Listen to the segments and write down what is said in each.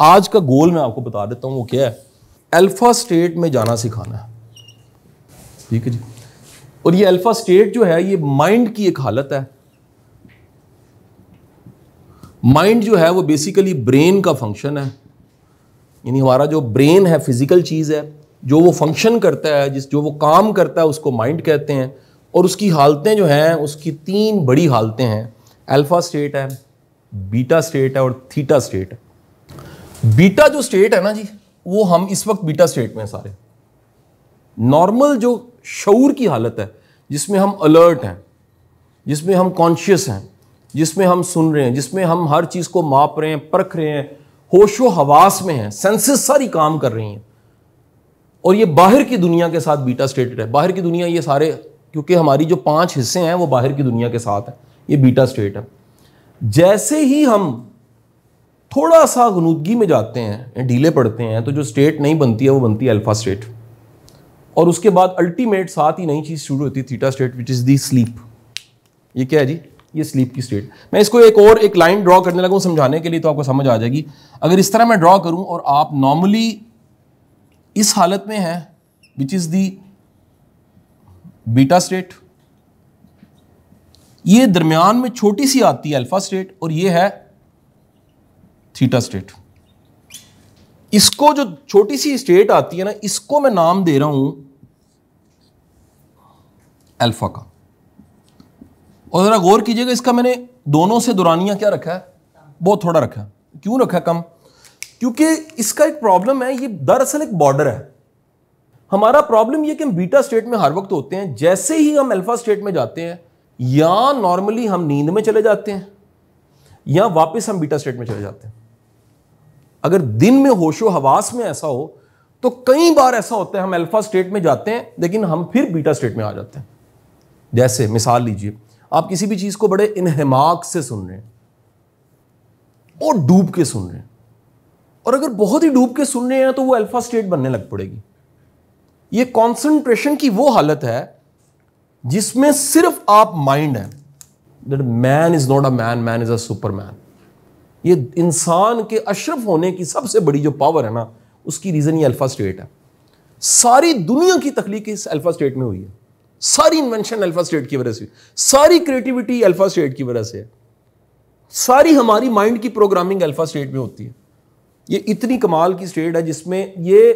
आज का गोल मैं आपको बता देता हूं वो क्या है। अल्फा स्टेट में जाना सिखाना है, ठीक है जी। और ये अल्फा स्टेट जो है ये माइंड की एक हालत है। माइंड जो है वो बेसिकली ब्रेन का फंक्शन है, यानी हमारा जो ब्रेन है फिजिकल चीज़ है, जो वो फंक्शन करता है, जो वो काम करता है उसको माइंड कहते हैं। और उसकी हालतें जो हैं उसकी 3 बड़ी हालतें हैं। अल्फा स्टेट है, बीटा स्टेट है और थीटा स्टेट है। बीटा जो स्टेट है ना जी, वो हम इस वक्त बीटा स्टेट में हैं सारे। नॉर्मल जो शऊर की हालत है जिसमें हम अलर्ट हैं, जिसमें हम कॉन्शियस हैं, जिसमें हम सुन रहे हैं, जिसमें हम हर चीज़ को माप रहे हैं, परख रहे हैं, होशो हवास में हैं, सेंसेस सारी काम कर रही हैं। और ये बाहर की दुनिया के साथ बीटा स्टेट है। बाहर की दुनिया ये सारे, क्योंकि हमारी जो 5 हिस्से हैं वो बाहर की दुनिया के साथ है, ये बीटा स्टेट है। जैसे ही हम थोड़ा सा गुनूदगी में जाते हैं, ढीले पड़ते हैं, तो जो स्टेट नहीं बनती है वो बनती है अल्फा स्टेट। और उसके बाद अल्टीमेट साथ ही नई चीज़ शुरू होती है, theta state, which is the sleep. ये क्या है जी? ये स्लीप की स्टेट। मैं इसको एक लाइन ड्रॉ करने लगा हूं समझाने के लिए, तो आपको समझ आ जाएगी। अगर इस तरह मैं ड्रॉ करूं और आप नॉर्मली इस हालत में हैं, which is the beta state, ये दरमियान में छोटी सी आती है अल्फा स्टेट, और ये है थीटा स्टेट। इसको जो छोटी सी स्टेट आती है ना, इसको मैं नाम दे रहा हूं अल्फा का। और जरा गौर कीजिएगा, इसका मैंने दोनों से दुरानियां क्या रखा है? बहुत थोड़ा रखा है। क्यों रखा है कम? क्योंकि इसका एक प्रॉब्लम है, ये दरअसल एक बॉर्डर है। हमारा प्रॉब्लम ये कि हम बीटा स्टेट में हर वक्त होते हैं। जैसे ही हम अल्फा स्टेट में जाते हैं, या नॉर्मली हम नींद में चले जाते हैं, या वापस हम बीटा स्टेट में चले जाते हैं। अगर दिन में होशो हवास में ऐसा हो, तो कई बार ऐसा होता है हम अल्फा स्टेट में जाते हैं लेकिन हम फिर बीटा स्टेट में आ जाते हैं। जैसे मिसाल लीजिए, आप किसी भी चीज को बड़े इन्हिमाक से सुन रहे हैं और डूब के सुन रहे हैं, और अगर बहुत ही डूब के सुन रहे हैं तो वो अल्फा स्टेट बनने लग पड़ेगी। ये कॉन्सेंट्रेशन की वो हालत है जिसमें सिर्फ आप माइंड है। That man is not a man, man is a Superman. ये इंसान के अशरफ होने की सबसे बड़ी जो पावर है ना, उसकी रीजन ये अल्फा स्टेट है। सारी दुनिया की तख्लीक इस अल्फा स्टेट में हुई है। सारी इन्वेंशन अल्फा स्टेट की वजह से, सारी क्रिएटिविटी अल्फा स्टेट की वजह से है, सारी हमारी माइंड की प्रोग्रामिंग अल्फा स्टेट में होती है। ये इतनी कमाल की स्टेट है जिसमें ये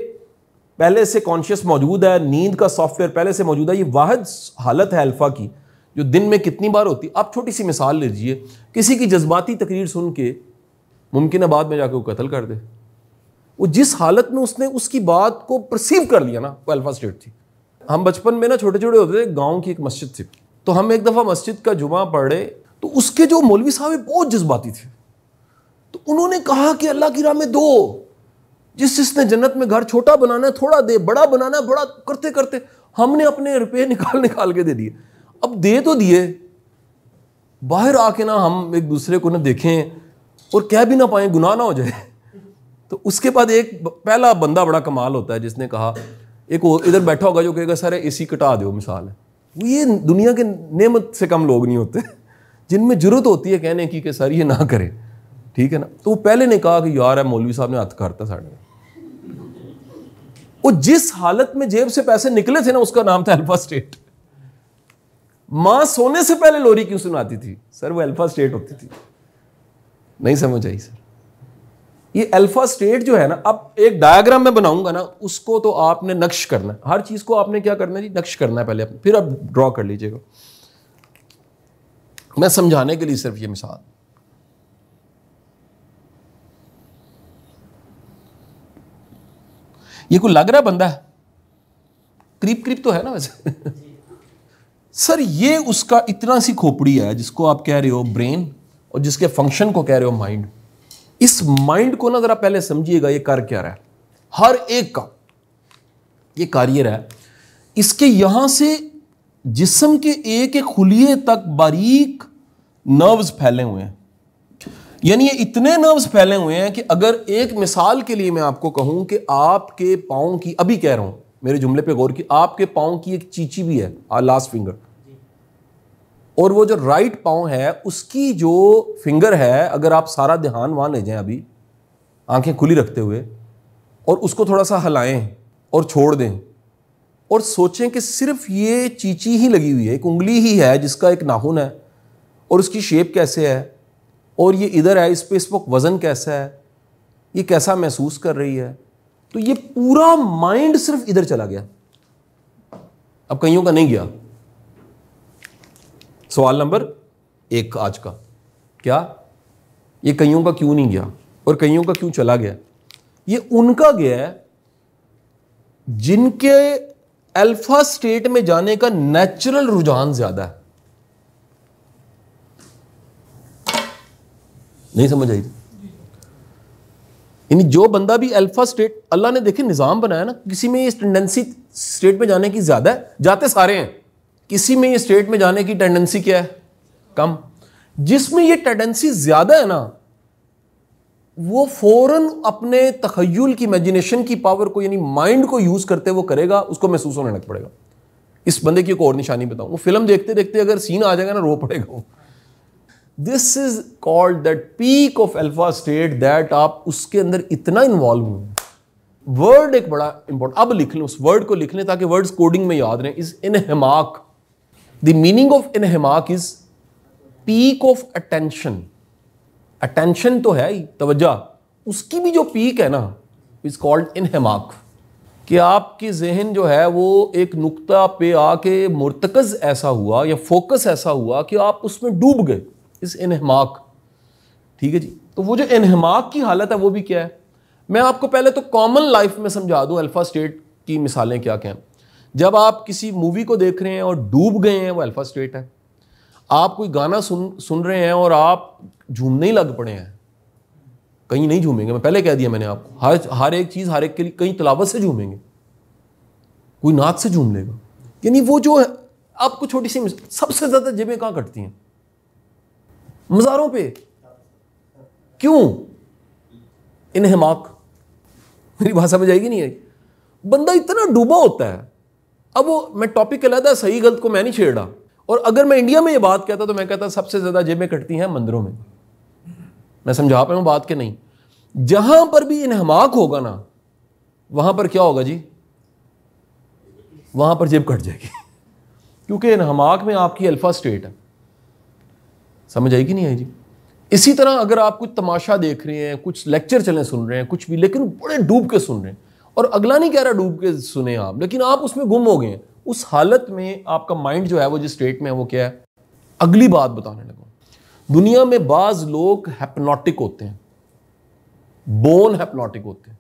पहले से कॉन्शियस मौजूद है, नींद का सॉफ्टवेयर पहले से मौजूद है। ये वाहिद हालत है अल्फा की जो दिन में कितनी बार होती है। आप छोटी सी मिसाल लीजिए, किसी की जज्बाती तकरीर सुन के मुमकिन है बाद में जाके वो कत्ल कर दे। वो जिस हालत में उसने उसकी बात को परसीव कर लिया ना, वो अल्फा स्टेट थी। हम बचपन में ना छोटे छोटे होते थे, गांव की एक मस्जिद थी, तो हम एक दफ़ा मस्जिद का जुमा पढ़े, तो उसके जो मौलवी साहब बहुत जज्बाती थे। तो उन्होंने कहा कि अल्लाह की राह में दो, जिसने जन्नत में घर छोटा बनाना है थोड़ा दे, बड़ा बनाना है बड़ा, करते करते हमने अपने रुपये निकाल निकाल के दे दिए। अब दे तो दिए, बाहर आके ना हम एक दूसरे को ना देखें और कह भी ना पाए, गुनाह ना हो जाए। तो उसके बाद एक पहला बंदा बड़ा कमाल होता है जिसने कहा, एक इधर बैठा होगा जो कहेगा सर एसी कटा दो, मिसाल है। ये दुनिया के नेमत से कम लोग नहीं होते जिनमें जरूरत होती है कहने की कि सर ये ना करें, ठीक है ना। तो वो पहले ने कहा कि यार है मौलवी साहब ने हथ करता साढ़े। वो जिस हालत में जेब से पैसे निकले थे ना, उसका नाम था अल्फा स्टेट। मां सोने से पहले लोरी क्यों सुनाती थी? सर वो अल्फा स्टेट होती थी। नहीं समझ आई सर? ये अल्फा स्टेट जो है ना, अब एक डायग्राम में बनाऊंगा ना, उसको तो आपने नक्श करना है। हर चीज को आपने क्या करना है जी? नक्श करना है पहले, फिर आप ड्रॉ कर लीजिएगा। मैं समझाने के लिए सिर्फ ये मिसाल। ये कोई लग रहा है बंदा है? करीब करीब तो है ना वैसे सर ये उसका इतना सी खोपड़ी है जिसको आप कह रहे हो ब्रेन, और जिसके फंक्शन को कह रहे हो माइंड। इस माइंड को ना जरा पहले समझिएगा, ये कर क्या रहा है। हर एक का ये कार्य है। इसके यहां से जिस्म के एक एक खुलिये तक बारीक नर्व्स फैले हुए हैं। यानी ये इतने नर्व्स फैले हुए हैं कि अगर एक मिसाल के लिए मैं आपको कहूं कि आपके पांव की, अभी कह रहा हूं, मेरे जुमले पे गौर की, आपके पांव की एक चीची भी है, लास्ट फिंगर, और वो जो राइट पांव है उसकी जो फिंगर है, अगर आप सारा ध्यान वहां ले जाएं, अभी आंखें खुली रखते हुए, और उसको थोड़ा सा हिलाएं और छोड़ दें और सोचें कि सिर्फ ये चींची ही लगी हुई है, एक उंगली ही है जिसका एक नाखून है, और उसकी शेप कैसे है, और ये इधर है, इस पे इस वक्त वज़न कैसा है, ये कैसा महसूस कर रही है। तो ये पूरा माइंड सिर्फ इधर चला गया। अब कईयों का नहीं गया। सवाल नंबर 1 आज का, क्या ये कईयों का क्यों नहीं गया और कईयों का क्यों चला गया? ये उनका गया है जिनके अल्फा स्टेट में जाने का नेचुरल रुझान ज्यादा है। नहीं समझ आई? यानी जो बंदा भी अल्फा स्टेट, अल्लाह ने देखे निजाम बनाया ना, किसी में ये टेंडेंसी स्टेट में जाने की ज्यादा है, जाते सारे हैं, किसी में ये स्टेट में जाने की टेंडेंसी क्या है, कम। जिसमें ये टेंडेंसी ज्यादा है ना, वो फौरन अपने तखय्युल की, इमेजिनेशन की पावर को, यानी माइंड को यूज करते वो करेगा, उसको महसूस होने लग पड़ेगा। इस बंदे की एक और निशानी बताऊं, वो फिल्म देखते देखते अगर सीन आ जाएगा ना, रो पड़ेगा वो। This is called that peak of alpha state, that आप उसके अंदर इतना इन्वॉल्व हुए। वर्ड एक बड़ा इंपॉर्टेंट, अब लिख लें, उस वर्ड को लिख लें ताकि वर्ड्स कोडिंग में याद रहें। इज इनहिमाक। द मीनिंग ऑफ इनहिमाक is peak of attention. Attention तो है ही, तवज्जो, उसकी भी जो पीक है ना, इज कॉल्ड इनहिमाक। कि आपकी जहन जो है वो एक नुक्ता पे आके मुर्तकज ऐसा हुआ या फोकस ऐसा हुआ कि आप उसमें डूब गए, इस इनहिमाक। ठीक है जी। तो वो जो इनहिमाक की हालत है वो भी क्या है, मैं आपको पहले तो कॉमन लाइफ में समझा दूं अल्फा स्टेट की मिसालें क्या क्या हैं। जब आप किसी मूवी को देख रहे हैं और डूब गए हैं, वो अल्फा स्टेट है। आप कोई गाना सुन रहे हैं और आप झूमने ही लग पड़े हैं, कहीं नहीं झूमेंगे, मैं पहले कह दिया मैंने आपको, हर एक चीज हर एक के लिए, कहीं तिलावत से झूमेंगे, कोई नाच से झूम लेगा। यानी वो जो है, आपको छोटी सी, सबसे ज्यादा जेबें कहां कटती हैं, मज़ारों पे। क्यों? इनहिमाक। मेरी बात समझ आएगी नहीं आई? बंदा इतना डूबा होता है। अब वो, मैं टॉपिक अलग, सही गलत को मैं नहीं छेड़ रहा, और अगर मैं इंडिया में ये बात कहता तो मैं कहता सबसे ज्यादा जेबें कटती हैं मंदिरों में। मैं समझा पाया हूं बात के नहीं? जहां पर भी इनहमाक होगा ना, वहां पर क्या होगा जी, वहां पर जेब कट जाएगी। क्योंकि इनहमाक में आपकी अल्फा स्टेट है। समझ आएगी नहीं आई जी? इसी तरह अगर आप कुछ तमाशा देख रहे हैं, कुछ लेक्चर चले सुन रहे हैं, कुछ भी, लेकिन बड़े डूब के सुन रहे हैं, और अगला नहीं कह रहा डूब के सुने आप, लेकिन आप उसमें गुम हो गए हैं, उस हालत में आपका माइंड जो है वो जिस स्टेट में है वो क्या है। अगली बात बताने लगा, दुनिया में बाज लोग हैप्नोटिक होते हैं, बोन हैप्नोटिक होते हैं,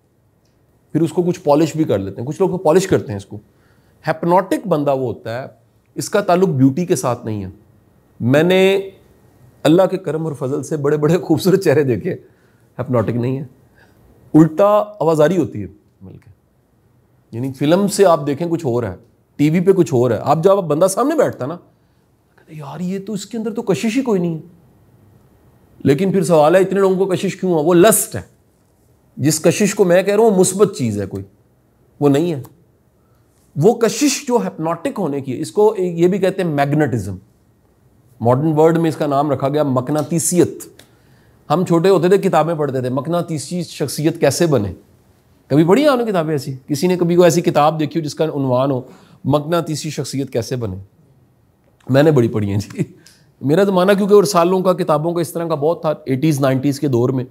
फिर उसको कुछ पॉलिश भी कर लेते हैं, कुछ लोग पॉलिश करते हैं इसको। हैप्नोटिक बंदा वो होता है, इसका ताल्लुक ब्यूटी के साथ नहीं है। मैंने अल्लाह के करम और फजल से बड़े बड़े खूबसूरत चेहरे देखे, हैप्नोटिक नहीं है, उल्टा आवाजारी होती है मिलके। यानी फिल्म से आप देखें कुछ और है, टीवी पे कुछ और है, आप जब बंदा सामने बैठता ना, कहते यार ये तो, इसके अंदर तो कशिश ही कोई नहीं है। लेकिन फिर सवाल है, इतने लोगों को कशिश क्यों है? वो लस्ट है। जिस कशिश को मैं कह रहा हूं मुस्बत चीज है कोई, वो नहीं है। वो कशिश जो हैप्नोटिक होने की है, इसको ये भी कहते हैं मैग्नेटिज्म। मॉडर्न वर्ड में इसका नाम रखा गया मकनातीसियत। हम छोटे होते थे किताबें पढ़ते थे, मकनातीसी शख्सियत कैसे बने। कभी पढ़ी है आपने किताबें ऐसी? किसी ने कभी कोई ऐसी किताब देखी हो जिसका उन्वान हो मकनातीसी शख्सियत कैसे बने? मैंने बड़ी पढ़ी है जी। मेरा ज़माना क्योंकि और सालों का किताबों का इस तरह का बहुत था, 80s 90s के दौर में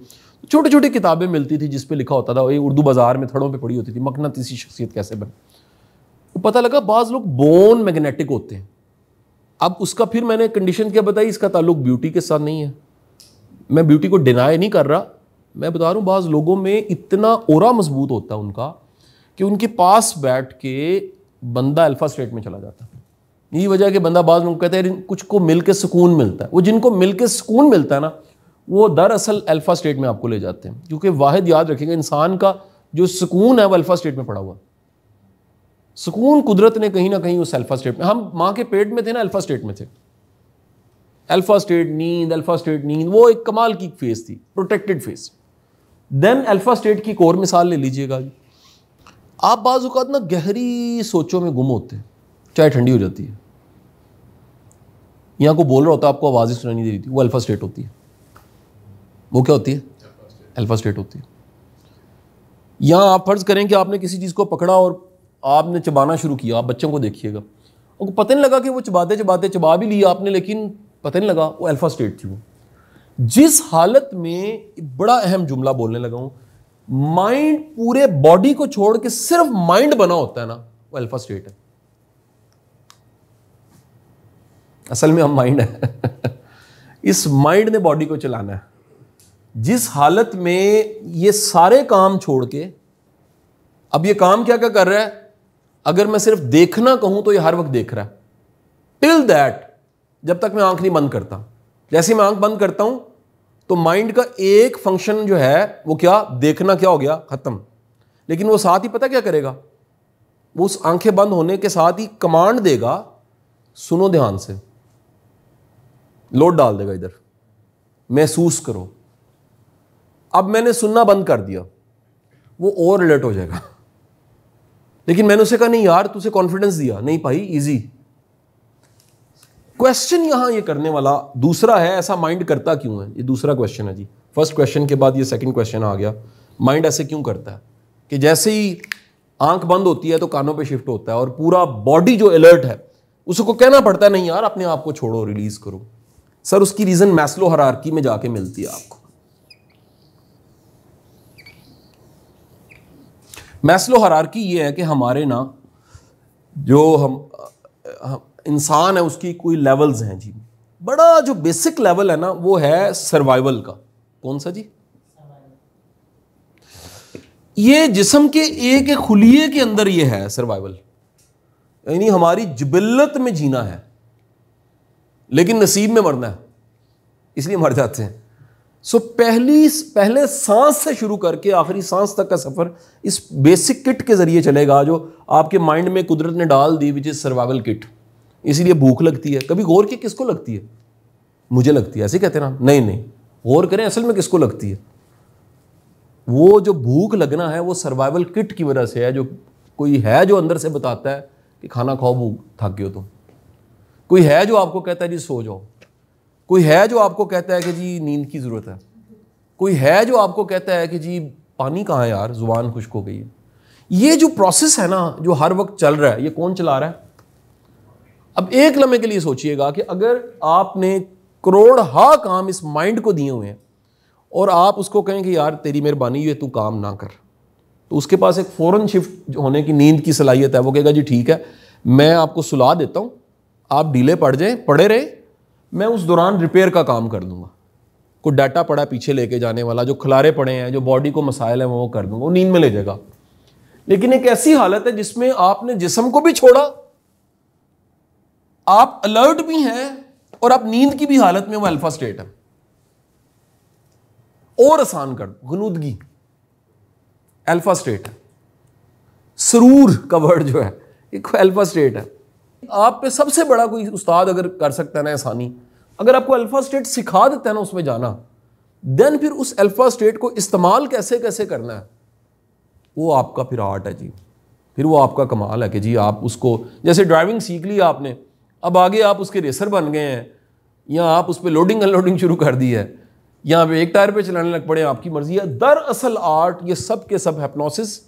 छोटी छोटी किताबें मिलती थी जिस पे लिखा होता था, ये उर्दू बाजार में थड़ों पे पड़ी होती थी, मकनातीसी शख्सियत कैसे बने। तो पता लगा बाज़ लोग बोन मैग्नेटिक होते हैं। अब उसका फिर मैंने कंडीशन क्या बताई, इसका ताल्लुक ब्यूटी के साथ नहीं है। मैं ब्यूटी को डिनाई नहीं कर रहा, मैं बता रहा हूँ बाज़ लोगों में इतना ओरा मजबूत होता है उनका कि उनके पास बैठ के बंदा अल्फा स्टेट में चला जाता है। यही वजह है कि बंदा, बाज़ लोग कहते हैं कुछ को मिल के सुकून मिलता है। वो जिनको मिल के सुकून मिलता है ना, वो दरअसल अल्फा स्टेट में आपको ले जाते हैं। क्योंकि वाहिद याद रखिएगा, इंसान का जो सुकून है वो अल्फा स्टेट में पड़ा हुआ। सुकून कुदरत ने कहीं ना कहीं उस अल्फा स्टेट में, हम माँ के पेट में थे ना, अल्फा स्टेट में थे। अल्फा स्टेट नींद, अल्फा स्टेट नींद, वो एक कमाल की फेस थी, protected phase. Then alpha state की एक और मिसाल ले लीजिएगा, आप बाज़ औक़ात ना गहरी सोचों में गुम होते हैं, चाय ठंडी हो जाती है, यहाँ को बोल रहा होता है, आपको आवाज़ें सुनाई नहीं दे रही थी, वो अल्फा स्टेट होती है। वो क्या होती है? अल्फा स्टेट होती है। यहां आप फर्ज करें कि आपने किसी चीज को पकड़ा और आपने चबाना शुरू किया। आप बच्चों को देखिएगा, उनको पता नहीं लगा कि वो चबाते चबाते चबा भी लिया आपने, लेकिन पता नहीं लगा, वो अल्फा स्टेट थी। वो जिस हालत में, बड़ा अहम जुमला बोलने लगा हूं, माइंड पूरे बॉडी को छोड़ के सिर्फ माइंड बना होता है ना, वो अल्फा स्टेट है। असल में हम माइंड है इस माइंड ने बॉडी को चलाना है। जिस हालत में ये सारे काम छोड़ के, अब ये काम क्या क्या कर रहा है, अगर मैं सिर्फ देखना कहूं तो ये हर वक्त देख रहा है टिल दैट, जब तक मैं आंख नहीं बंद करता। जैसे मैं आंख बंद करता हूं तो माइंड का एक फंक्शन जो है वो क्या, देखना, क्या हो गया, खत्म। लेकिन वो साथ ही पता क्या करेगा, वो उस आंखें बंद होने के साथ ही कमांड देगा, सुनो ध्यान से, लोड डाल देगा इधर, महसूस करो। अब मैंने सुनना बंद कर दिया, वो और अलर्ट हो जाएगा। लेकिन मैंने उसे कहा नहीं यार, तुझे कॉन्फिडेंस दिया, नहीं भाई इजी। क्वेश्चन यहां ये करने वाला दूसरा है, ऐसा माइंड करता क्यों है, ये दूसरा क्वेश्चन है जी। फर्स्ट क्वेश्चन के बाद ये सेकंड क्वेश्चन आ गया, माइंड ऐसे क्यों करता है कि जैसे ही आंख बंद होती है तो कानों पे शिफ्ट होता है और पूरा बॉडी जो अलर्ट है उसको कहना पड़ता है नहीं यार अपने आप को छोड़ो, रिलीज करो। सर उसकी रीजन मैस्लो हायरार्की में जाके मिलती है आपको। मैस्लो हायरार्की ये है कि हमारे ना जो हम इंसान है उसकी कोई लेवल्स हैं जी। बड़ा जो बेसिक लेवल है ना वो है सर्वाइवल का। कौन सा जी? ये जिस्म के एक एक खुलिये के अंदर ये है सर्वाइवल, यानी हमारी जिबिल्लत में जीना है लेकिन नसीब में मरना है, इसलिए मर जाते हैं। सो पहले सांस से शुरू करके आखिरी सांस तक का सफर इस बेसिक किट के जरिए चलेगा जो आपके माइंड में कुदरत ने डाल दी, विच इज सर्वाइवल किट। इसीलिए भूख लगती है। कभी गौर किया किसको लगती है? मुझे लगती है, ऐसे कहते ना? नहीं, गौर करें असल में किसको लगती है। वो जो भूख लगना है वो सर्वाइवल किट की वजह से है, जो कोई है जो अंदर से बताता है कि खाना खाओ, भूख, थक गए हो तुम। कोई है जो आपको कहता है जी सो जाओ। कोई है जो आपको कहता है कि जी नींद की ज़रूरत है। कोई है जो आपको कहता है कि जी पानी कहाँ है यार, ज़ुबान खुश्क हो गई है। ये जो प्रोसेस है ना जो हर वक्त चल रहा है, ये कौन चला रहा है? अब एक लम्हे के लिए सोचिएगा कि अगर आपने करोड़ हा काम इस माइंड को दिए हुए हैं और आप उसको कहें कि यार तेरी मेहरबानी है तू काम ना कर, तो उसके पास एक फ़ौरन शिफ्ट होने की नींद की सलाहियत है। वो कहेगा जी ठीक है, मैं आपको सुला देता हूँ, आप ढीले पड़ जाएं, पड़े रहे, मैं उस दौरान रिपेयर का काम कर दूंगा। कोई डाटा पड़ा पीछे लेके जाने वाला, जो खलारे पड़े हैं, जो बॉडी को मसाइल हैं, वो कर दूंगा, वो नींद में ले जाएगा। लेकिन एक ऐसी हालत है जिसमें आपने जिस्म को भी छोड़ा, आप अलर्ट भी हैं और आप नींद की भी हालत में, वो अल्फा स्टेट है। और आसान कर, गुनूदगी अल्फा स्टेट है। सरूर का वर्ड जो है एक अल्फा स्टेट है। आप पे सबसे बड़ा कोई उस्ताद अगर कर सकता है ना आसानी, अगर आपको अल्फा स्टेट सिखा देता है ना उसमें जाना, देन फिर उस अल्फा स्टेट को इस्तेमाल कैसे कैसे करना है वो आपका फिर आर्ट है जी। फिर वो आपका कमाल है कि जी आप उसको, जैसे ड्राइविंग सीख ली आपने, अब आगे आप उसके रेसर बन गए हैं, या आप उस पर लोडिंग अनलोडिंग शुरू कर दी है, या पे एक टायर पे चलाने लग पड़े, आपकी मर्जी है। दरअसल आर्ट ये सब के सब हिप्नोसिस,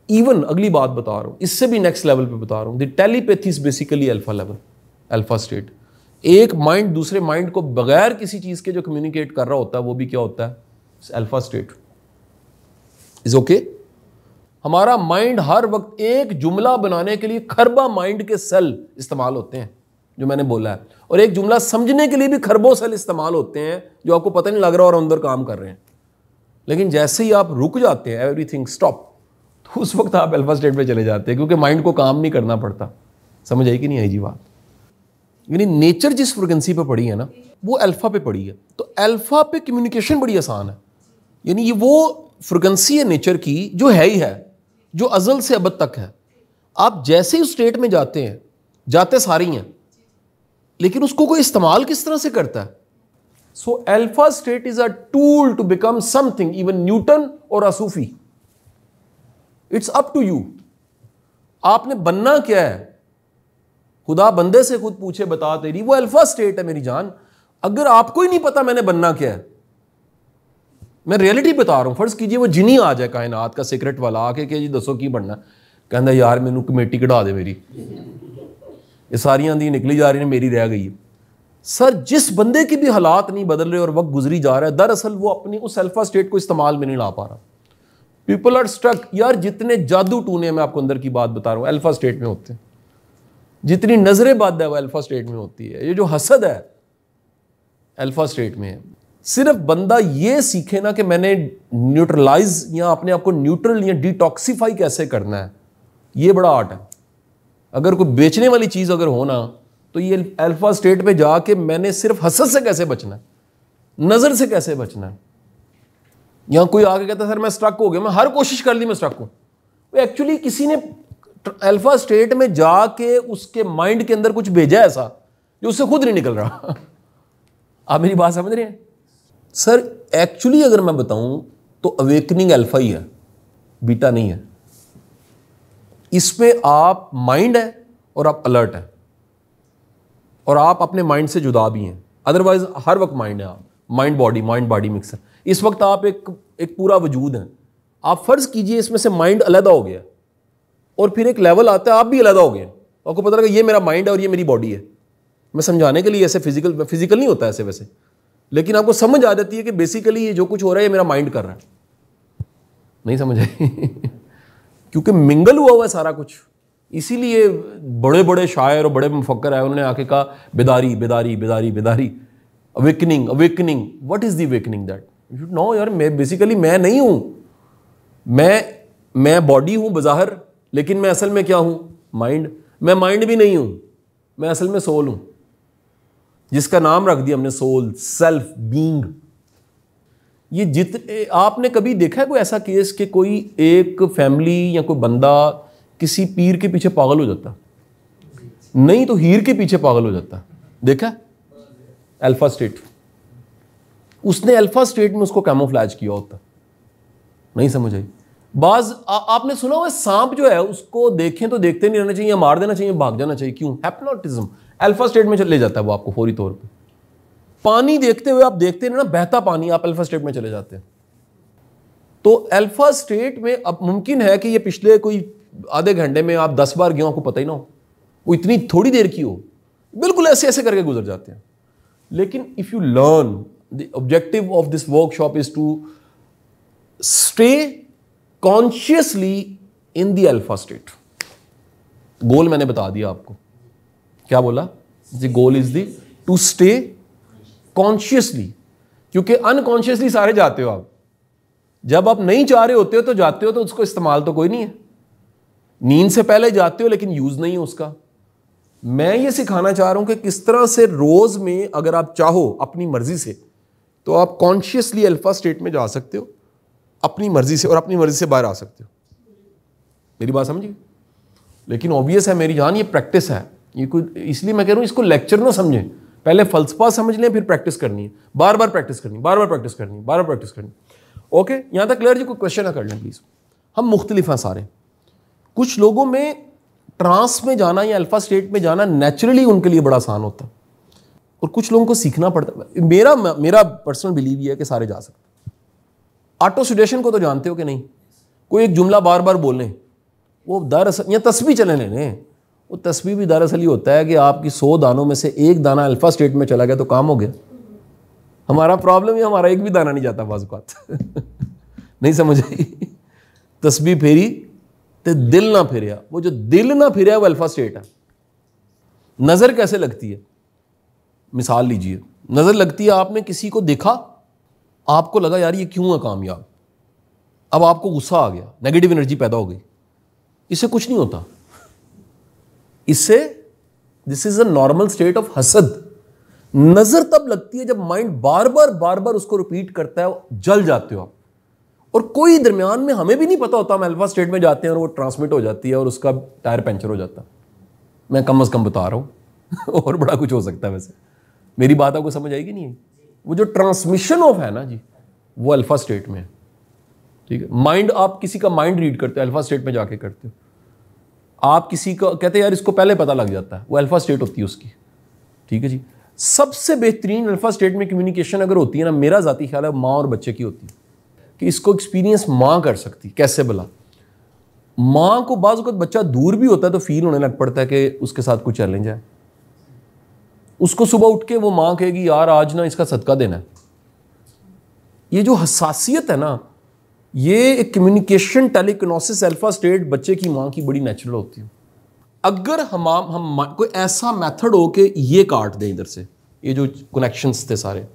इवन अगली बात बता रहा हूं, इससे भी नेक्स्ट लेवल पे बता रहा हूं, the telepathy is basically alpha level, alpha state. एक माइंड दूसरे माइंड को बगैर किसी चीज के जो कम्युनिकेट कर रहा होता है वो भी क्या होता है? Alpha state. Is okay? हमारा माइंड हर वक्त एक जुमला बनाने के लिए खरबा माइंड के सेल इस्तेमाल होते हैं जो मैंने बोला है, और एक जुमला समझने के लिए भी खरबों सेल इस्तेमाल होते हैं जो आपको पता नहीं लग रहा और अंदर काम कर रहे हैं। लेकिन जैसे ही आप रुक जाते हैं, एवरीथिंग स्टॉप, तो उस वक्त आप अल्फा स्टेट पे चले जाते हैं, क्योंकि माइंड को काम नहीं करना पड़ता। समझ आई कि नहीं आई जी बात? यानी नेचर जिस फ्रिक्वेंसी पे पड़ी है ना वो अल्फा पे पड़ी है, तो अल्फा पे कम्युनिकेशन बड़ी आसान है। यानी ये वो फ्रिक्वेंसी है नेचर की जो है ही है, जो अजल से अबद तक है। आप जैसे ही उस स्टेट में जाते हैं, जाते सारी हैं, लेकिन उसको कोई इस्तेमाल किस तरह से करता है? So alpha state is a tool to become something, even Newton or a सूफी। It's up to you. आपने बनना क्या है? खुदा बंदे से खुद पूछे बता तेरी, वो अल्फा स्टेट है मेरी जान। अगर आपको ही नहीं पता मैंने बनना क्या है, मैं रियलिटी बता रहा हूँ। फर्ज कीजिए वो जिनी आ जाए कायनात का सीक्रेट वाला आके कि जी दसो की बनना, कहता यार मैनू कमेटी कढ़ा दे मेरी, ये सारियां दी निकली जा रही हैं, मेरी रह गई है। सर जिस बंदे की भी हालात नहीं बदल रहे और वक्त गुजरी जा रहा है, दरअसल वो अपनी उस अल्फा स्टेट को इस्तेमाल में नहीं ला पा रहा। People are struck. यार जितने जादू टूने, मैं आपको अंदर की बात बता रहा हूँ, अल्फा स्टेट में होते हैं। जितनी नजरें बद है वो अल्फा स्टेट में होती है। ये जो हसद है अल्फा स्टेट में है। सिर्फ बंदा ये सीखे ना कि मैंने न्यूट्रलाइज या अपने आप को न्यूट्रल या डिटॉक्सीफाई कैसे करना है, ये बड़ा आर्ट है। अगर कोई बेचने वाली चीज अगर हो ना, तो ये अल्फा स्टेट में जाके मैंने सिर्फ हसद से कैसे बचना है, नजर से कैसे बचना है। यहां कोई आके कहता सर मैं स्ट्रक हो गया, मैं हर कोशिश कर ली मैं स्ट्रक हूं। एक्चुअली किसी ने अल्फा स्टेट में जाके उसके माइंड के अंदर कुछ भेजा ऐसा जो उससे खुद नहीं निकल रहा। आप मेरी बात समझ रहे हैं सर? एक्चुअली अगर मैं बताऊं तो अवेकनिंग अल्फा ही है, बीटा नहीं है। इसमें आप माइंड है और आप अलर्ट है, और आप अपने माइंड से जुदा भी हैं। अदरवाइज हर वक्त माइंड है आप, माइंड बॉडी मिक्सर। इस वक्त आप एक पूरा वजूद हैं। आप फर्ज कीजिए इसमें से माइंड अलग हो गया और फिर एक लेवल आता है आप भी अलग हो गए, आपको पता लगा ये मेरा माइंड है और ये मेरी बॉडी है। मैं समझाने के लिए ऐसे फिजिकल नहीं होता ऐसे वैसे, लेकिन आपको समझ आ जाती है कि बेसिकली ये जो कुछ हो रहा है ये मेरा माइंड कर रहा है। नहीं समझ आई? क्योंकि मिंगल हुआ है सारा कुछ। इसीलिए बड़े बड़े शायर और बड़े मुफक्कर आए, उन्होंने आके कहा बेदारी बेदारी बेदारी बेदारी, awakening awakening. What is the awakening? That you should know यार, मैं बेसिकली मैं नहीं हूं, मैं बॉडी हूं बज़ाहिर, लेकिन मैं असल में क्या हूं? माइंड। मैं माइंड भी नहीं हूं, मैं असल में सोल हूं, जिसका नाम रख दिया हमने सोल, सेल्फ, बीइंग। ये आपने कभी देखा है कोई ऐसा केस कि कोई एक फैमिली या कोई बंदा किसी पीर के पीछे पागल हो जाता? नहीं तो हीर के पीछे पागल हो जाता। देखा? Alpha state. उसने अल्फा स्टेट में उसको कैमोफ्लैज किया होता। नहीं समझ आई? आपने सुना हुआ सांप जो है उसको देखें तो देखते नहीं रहना चाहिए, मार देना चाहिए, भाग जाना चाहिए। क्यों? हिप्नोटिज्म। अल्फा स्टेट में ले जाता है वो आपको फौरी तौर पे। पानी देखते हुए आप देखते नहीं ना, बहता पानी, आप अल्फा स्टेट में चले जाते हैं। तो अल्फा स्टेट में अब मुमकिन है कि ये पिछले कोई आधे घंटे में आप 10 बार गए आपको पता ही ना हो, वो इतनी थोड़ी देर की हो, बिल्कुल ऐसे ऐसे करके गुजर जाते हैं। लेकिन if you learn, the objective of this workshop is to stay consciously in the alpha state. Goal मैंने बता दिया आपको। क्या बोला? The goal is the to stay consciously, क्योंकि अनकॉन्शियसली सारे जाते हो आप। जब आप नहीं चाह रहे होते हो तो जाते हो, तो उसको इस्तेमाल तो कोई नहीं है। नींद से पहले जाते हो लेकिन यूज नहीं है उसका। मैं ये सिखाना चाह रहा हूं कि किस तरह से रोज में अगर आप चाहो अपनी मर्जी से, तो आप कॉन्शियसली अल्फा स्टेट में जा सकते हो अपनी मर्जी से, और अपनी मर्जी से बाहर आ सकते हो। मेरी बात समझिए? लेकिन ऑब्वियस है मेरी जान, ये प्रैक्टिस है। ये कोई, इसलिए मैं कह रहा हूं इसको लेक्चर ना समझें, पहले फलसफा समझ लें, फिर प्रैक्टिस करनी है, बार बार प्रैक्टिस करनी, बार बार प्रैक्टिस करनी, बार बार प्रैक्टिस करनी। ओके, यहां तक क्लियर जी? कोई क्वेश्चन ना कर लें प्लीज। हम मुख्तलिफ हैं सारे। कुछ लोगों में ट्रांस में जाना या अल्फा स्टेट में जाना नेचुरली उनके लिए बड़ा आसान होता है, और कुछ लोगों को सीखना पड़ता है। मेरा पर्सनल बिलीव ये है कि सारे जा सकते। ऑटो सुडेशन को तो जानते हो कि नहीं? कोई एक जुमला बार बार बोलें, वो दरअसल, या तस्बीह चले लें, वो तस्बीह भी दरअसल ही होता है कि आपकी 100 दानों में से एक दाना अल्फा स्टेट में चला गया तो काम हो गया। हमारा प्रॉब्लम है हमारा एक भी दाना नहीं जाता बाज़ बात। नहीं समझ आई? तस्बीह फेरी तो दिल ना फिरया, वो जो दिल ना फिरया वो अल्फा स्टेट है। नज़र कैसे लगती है? मिसाल लीजिए, नज़र लगती है, आपने किसी को देखा, आपको लगा यार ये क्यों है कामयाब, अब आपको गुस्सा आ गया, नेगेटिव एनर्जी पैदा हो गई। इससे कुछ नहीं होता। इससे this is a normal state of हसद। नजर तब लगती है जब माइंड बार बार उसको रिपीट करता है, जल जाते हो आप। और कोई दरमियान में हमें भी नहीं पता होता, हम अल्फा स्टेट में जाते हैं और वो ट्रांसमिट हो जाती है और उसका टायर पंचर हो जाता है। मैं कम अज कम बता रहा हूं। और बड़ा कुछ हो सकता है। वैसे मेरी बात आपको समझ आएगी नहीं? वो जो ट्रांसमिशन ऑफ है ना जी, वो अल्फा स्टेट में है। ठीक है? माइंड, आप किसी का माइंड रीड करते हो, अल्फा स्टेट में जाके करते हो। आप किसी को कहते हैं यार इसको पहले पता लग जाता है, वो अल्फा स्टेट होती है उसकी। ठीक है जी? सबसे बेहतरीन अल्फा स्टेट में कम्युनिकेशन अगर होती है ना, मेरा जाती ख्याल है माँ और बच्चे की होती है। कि इसको एक्सपीरियंस माँ कर सकती, कैसे भला? माँ को बाज़ वक़्त बच्चा दूर भी होता है तो फील होने लग पड़ता है कि उसके साथ कोई चैलेंज है। उसको सुबह उठ के वो माँ कहेगी यार आज ना इसका सदका देना है। ये जो हसासियत है ना, ये एक कम्युनिकेशन टेलीकिनेसिस अल्फा स्टेट बच्चे की माँ की बड़ी नेचुरल होती है। अगर हम कोई ऐसा मेथड हो कि ये काट दें इधर से, ये जो कनेक्शंस थे सारे